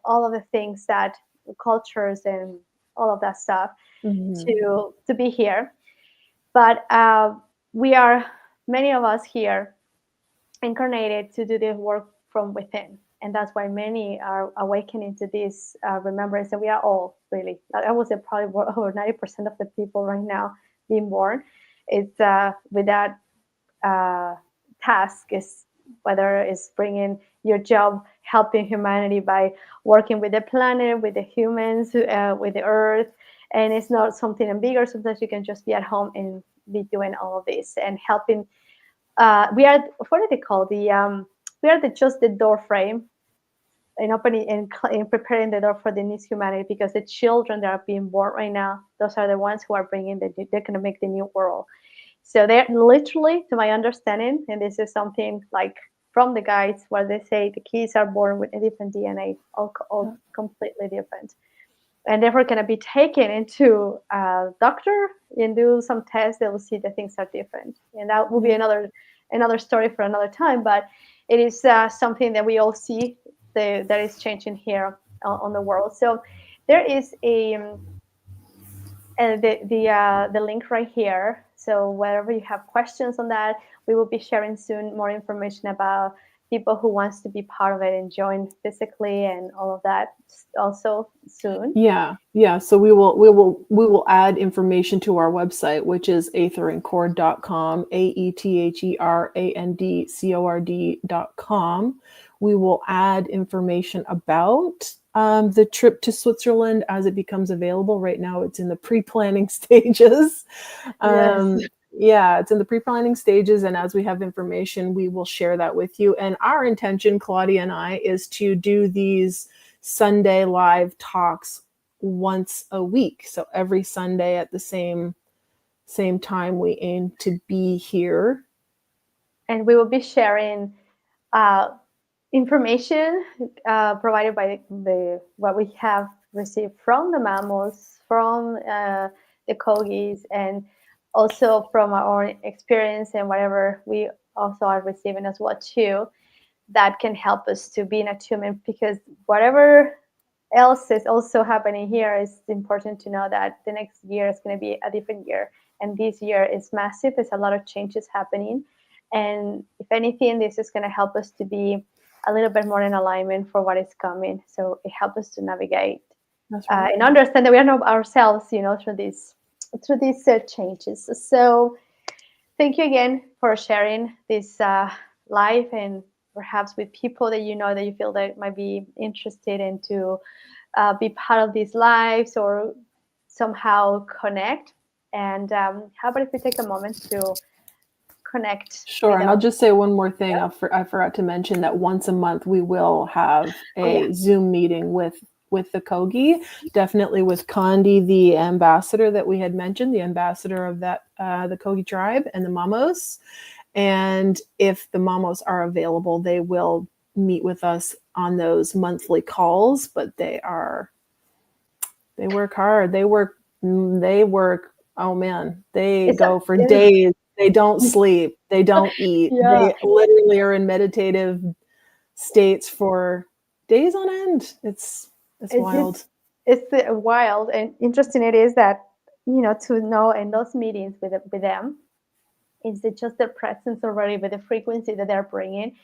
all of the things that cultures and all of that stuff to be here. But we are, many of us here, incarnated to do the work from within. And that's why many are awakening to this remembrance that we are all, really, I would say probably over 90% of the people right now being born, it's with that task, is whether it's bringing your job, helping humanity by working with the planet, with the humans, with the earth. And it's not something bigger. Sometimes you can just be at home and be doing all of this and helping. We are, what do they call we are just the door frame in opening and preparing the door for the new humanity, because the children that are being born right now, those are the ones who are bringing they're going to make the new world. So they're literally, to my understanding, and this is something like from the guides, where they say the kids are born with a different DNA, all completely different. And therefore going to be taken into a doctor and do some tests. They will see that things are different. And that will be another story for another time. But it is something that we all see that is changing here on the world. So there is the link right here. So wherever you have questions on that, we will be sharing soon more information about people who wants to be part of it and join physically and all of that also soon. Yeah. So we will add information to our website, which is aetherandcord.com, aetherandcord.com. We will add information about the trip to Switzerland as it becomes available. Right now, it's in the pre-planning stages. Yes. Yeah, it's in the pre-planning stages, and as we have information, we will share that with you. And our intention, Claudia and I, is to do these Sunday live talks once a week. So every Sunday at the same time, we aim to be here. And we will be sharing information provided by what we have received from the Mamos, from the Kogis, and also from our own experience and whatever we also are receiving as well too, that can help us to be in attunement, because whatever else is also happening here, it's important to know that the next year is going to be a different year, and this year is massive. There's a lot of changes happening, and if anything, this is going to help us to be a little bit more in alignment for what is coming. So it helps us to navigate and understand that we are not ourselves, through these changes. So thank you again for sharing this life, and perhaps with people that that you feel that might be interested in to be part of these lives or somehow connect. And how about if we take a moment to connect? Sure. And I'll just say one more thing. I forgot to mention that once a month we will have a Zoom meeting with the Kogi, definitely with Condi, the ambassador that we had mentioned, the ambassador of that the Kogi tribe, and the Mamos. And if the Mamos are available, they will meet with us on those monthly calls. But they work hard. They work. Oh man, they go for days. They don't sleep. They don't eat. They literally are in meditative states for days on end. It's wild. It's wild and interesting. It is that, to know in those meetings with them, is it just their presence already with the frequency that they're bringing,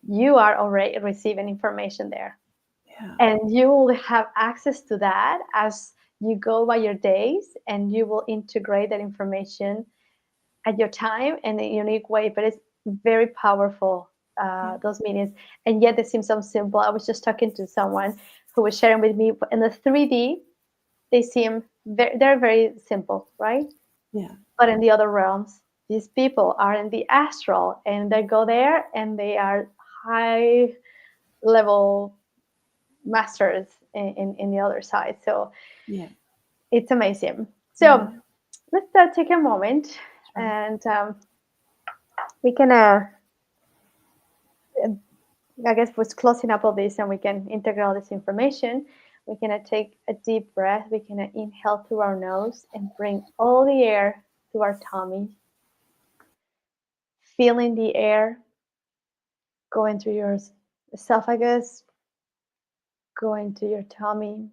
you are already receiving information there. Yeah. And you will have access to that as you go by your days, and you will integrate that information at your time in a unique way. But it's very powerful, those meetings. And yet they seem so simple. I was just talking to someone who was sharing with me in the 3D, they seem they're very simple, right? Yeah. But in the other realms, these people are in the astral, and they go there and they are high level masters in the other side. So yeah, it's amazing. So let's take a moment, and we can I guess was closing up all this, and we can integrate all this information. We can take a deep breath. We can inhale through our nose and bring all the air to our tummy, feeling the air going through your esophagus, going to your tummy,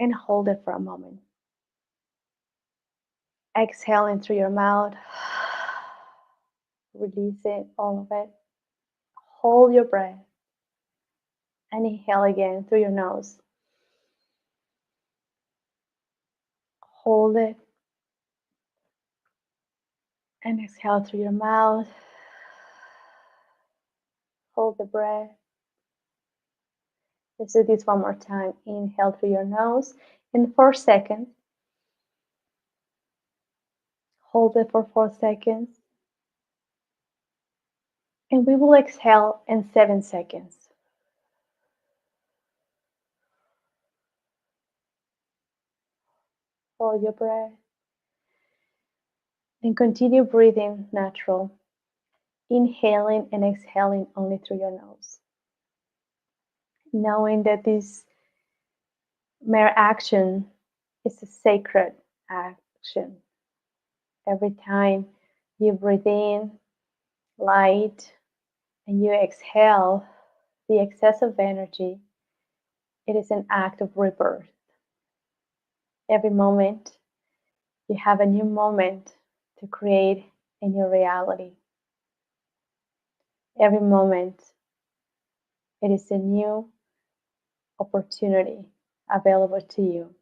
and hold it for a moment. Exhaling through your mouth, release it, all of it. Hold your breath and inhale again through your nose. Hold it and exhale through your mouth. Hold the breath. Let's do this one more time. Inhale through your nose in 4 seconds. Hold it for 4 seconds. And we will exhale in 7 seconds. Hold your breath. And continue breathing natural. Inhaling and exhaling only through your nose. Knowing that this mere action is a sacred action. Every time you breathe in light and you exhale the excess of energy, it is an act of rebirth. Every moment, you have a new moment to create a new reality. Every moment, it is a new opportunity available to you.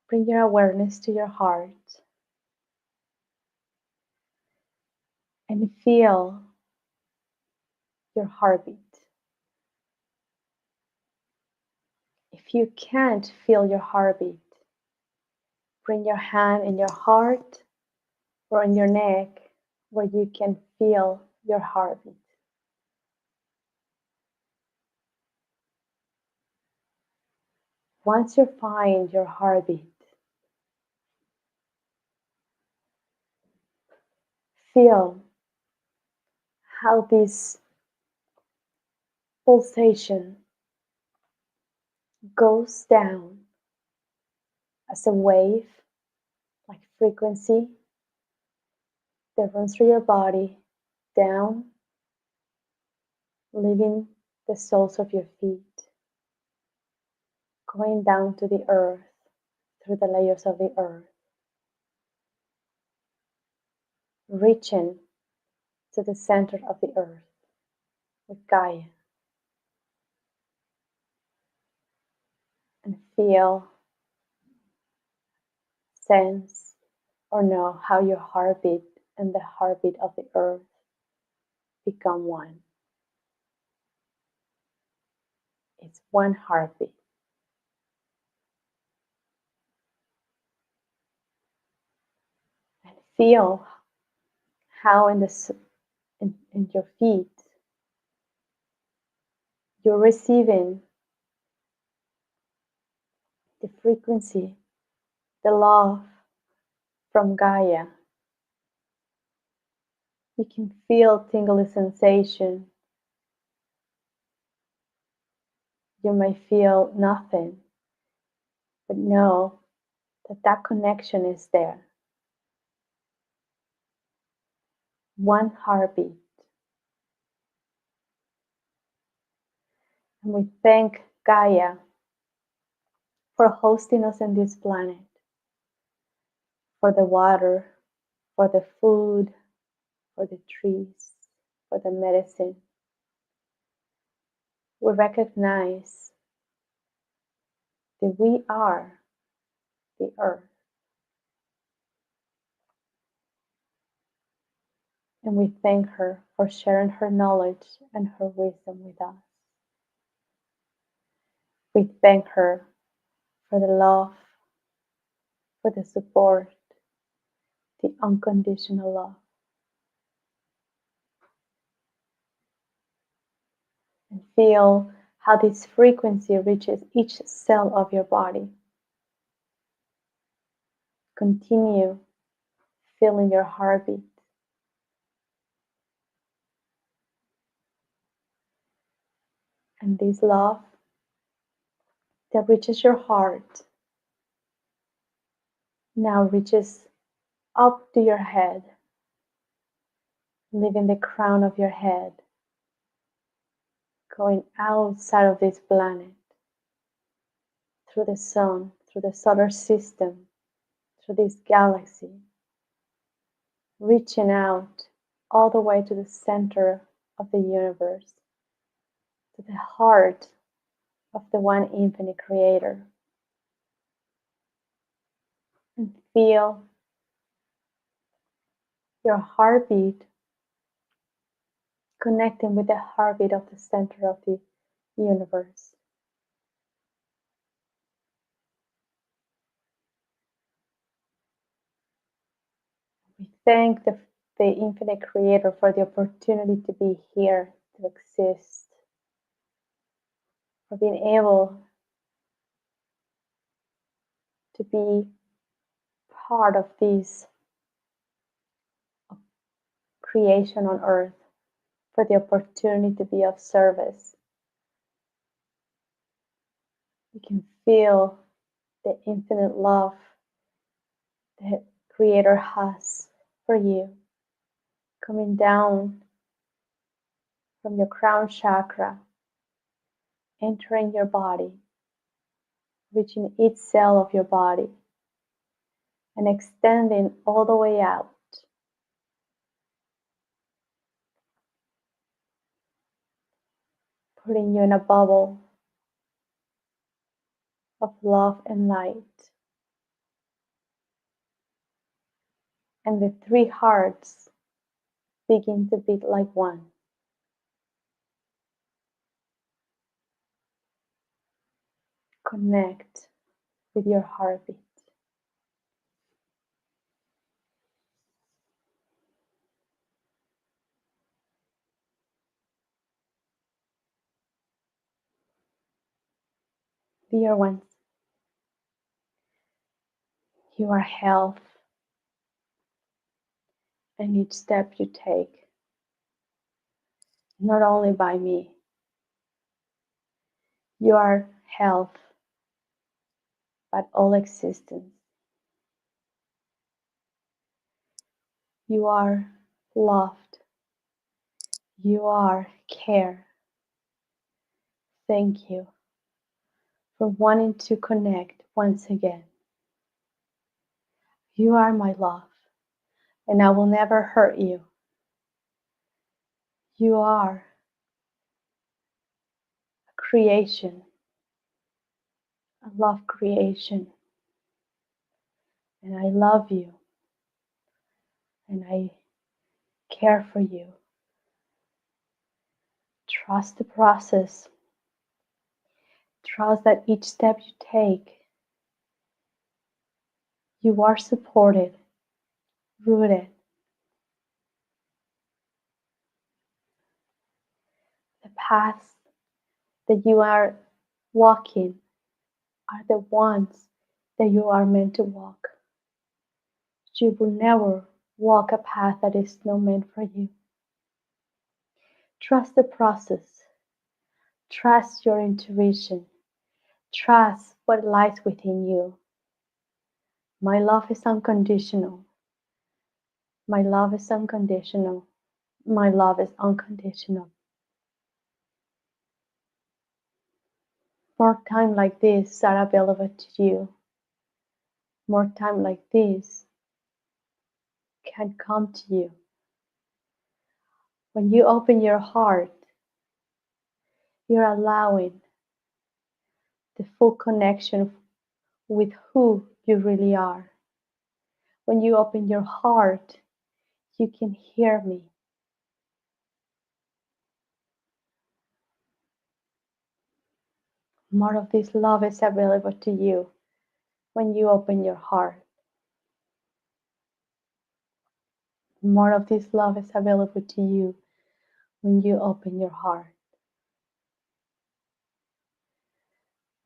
Bring your awareness to your heart and feel your heartbeat. If you can't feel your heartbeat, bring your hand in your heart or on your neck where you can feel your heartbeat. Once you find your heartbeat, feel how this pulsation goes down as a wave, like frequency, that runs through your body, down, leaving the soles of your feet, going down to the earth, through the layers of the earth, reaching to the center of the earth with Gaia, and feel, sense, or know how your heartbeat and the heartbeat of the earth become one. It's one heartbeat. And feel how in your feet you're receiving the frequency, the love from Gaia. You can feel tingly sensation. You may feel nothing, but know that that connection is there. One heartbeat. And we thank Gaia for hosting us on this planet, for the water, for the food, for the trees, for the medicine. We recognize that we are the earth. And we thank her for sharing her knowledge and her wisdom with us. We thank her for the love, for the support, the unconditional love. And feel how this frequency reaches each cell of your body. Continue feeling your heartbeat. And this love that reaches your heart now reaches up to your head, leaving the crown of your head, going outside of this planet, through the sun, through the solar system, through this galaxy, reaching out all the way to the center of the universe, to the heart of the one infinite creator. And feel your heartbeat connecting with the heartbeat of the center of the universe. We thank the infinite creator for the opportunity to be here, to exist, for being able to be part of this creation on earth, for the opportunity to be of service. You can feel the infinite love the Creator has for you, coming down from your crown chakra, entering your body, reaching each cell of your body and extending all the way out. Putting you in a bubble of love and light. And the three hearts begin to beat like one. Connect with your heartbeat. Dear ones, you are health, and each step you take, not only by me, you are health, but all existence. You are loved. You are care. Thank you for wanting to connect once again. You are my love, and I will never hurt you. You are a creation, a love creation, and I love you, and I care for you. Trust the process. Trust that each step you take, you are supported, rooted. The paths that you are walking are the ones that you are meant to walk. You will never walk a path that is not meant for you. Trust the process. Trust your intuition. Trust what lies within you. My love is unconditional. My love is unconditional. My love is unconditional. More time like this are available to you. More time like this can come to you. When you open your heart, you're allowing the full connection with who you really are. When you open your heart, you can hear me. More of this love is available to you when you open your heart. More of this love is available to you when you open your heart.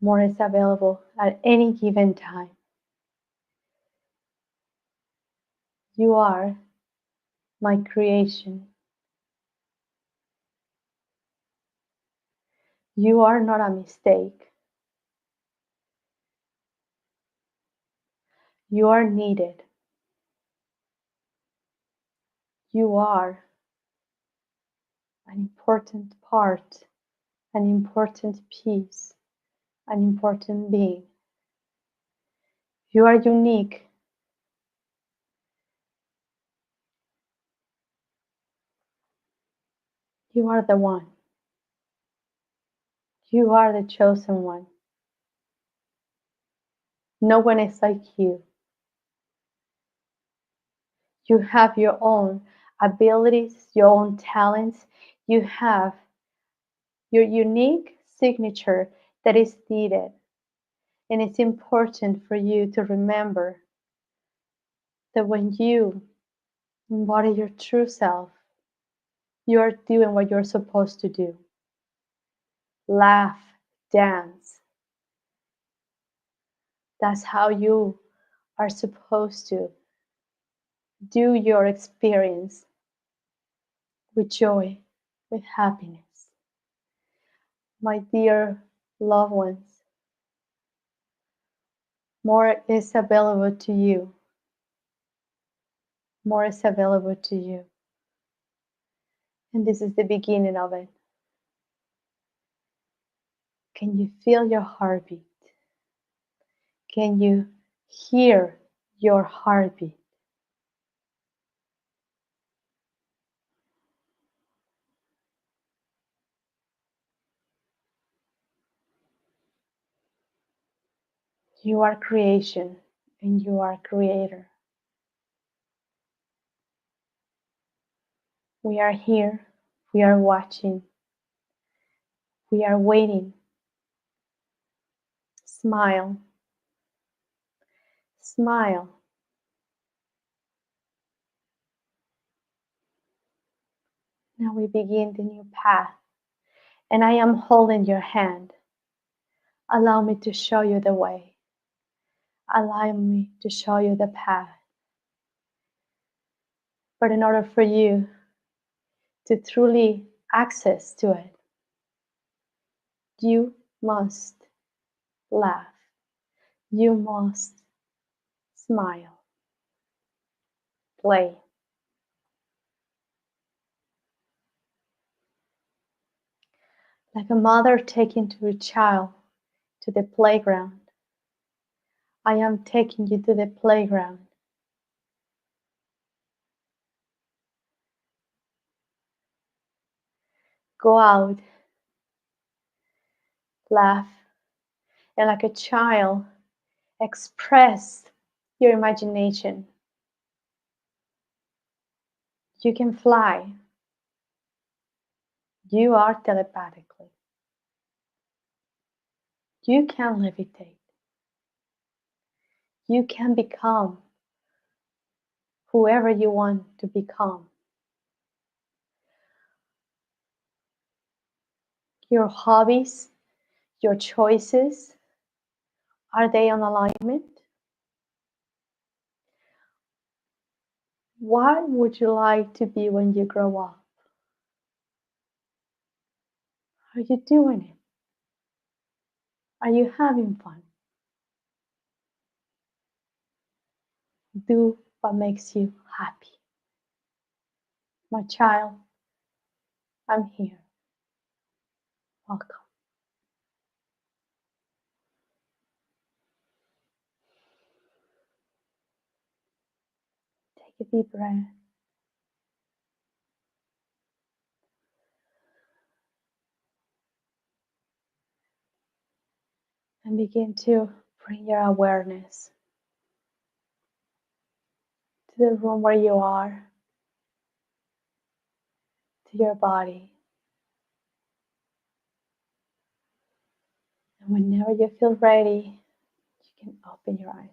More is available at any given time. You are my creation. You are not a mistake. You are needed. You are an important part, an important piece, an important being. You are unique. You are the one. You are the chosen one. No one is like you. You have your own abilities, your own talents. You have your unique signature that is needed. And it's important for you to remember that when you embody your true self, you are doing what you're supposed to do. Laugh, dance. That's how you are supposed to do your experience with joy, with happiness. My dear loved ones, more is available to you. More is available to you. And this is the beginning of it. Can you feel your heartbeat? can you hear your heartbeat? You are creation and you are creator. We are here, we are watching, we are waiting. Smile, smile. Now we begin the new path, and I am holding your hand. Allow me to show you the way. Allow me to show you the path. But in order for you to truly access to it, you must laugh. You must smile. Play. Like a mother taking her child to the playground, I am taking you to the playground. Go out, laugh, and like a child, express your imagination. You can fly. You are telepathically. You can levitate. You can become whoever you want to become. Your hobbies, your choices, are they on alignment? What would you like to be when you grow up? Are you doing it? Are you having fun? Do what makes you happy. My child, I'm here. Welcome. Take a deep breath. And begin to bring your awareness to the room where you are, to your body. And whenever you feel ready, you can open your eyes.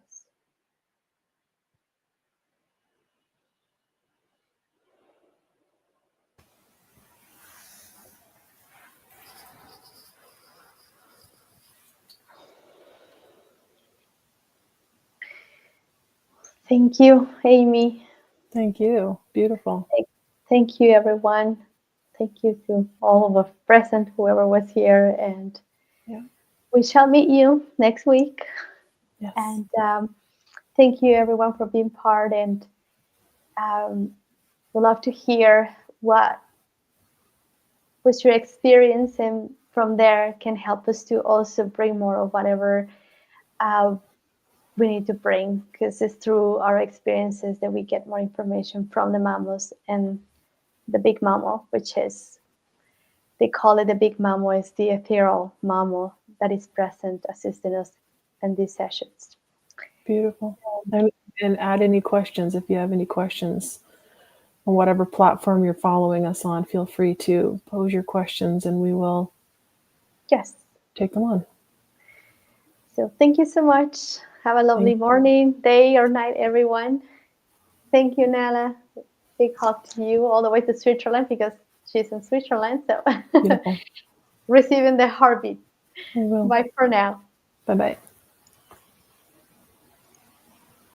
Thank you, Amy. Thank you. Beautiful. Thank you, everyone. Thank you to all of the present, whoever was here. And we shall meet you next week. Yes. And thank you, everyone, for being part. And we'd love to hear what was your experience, and from there can help us to also bring more of whatever we need to bring, because it's through our experiences that we get more information from the Mamos and the big Mamo, which is, they call it the big Mamo, is the ethereal Mamo that is present assisting us in these sessions. Beautiful. And add any questions if you have any questions on whatever platform you're following us on. Feel free to pose your questions and we will take them on. So thank you so much. Have a lovely morning, day, or night, everyone. Thank you, Nala. Big hug to you all the way to Switzerland, because she's in Switzerland. So receiving the heartbeat. Bye for now. Bye-bye.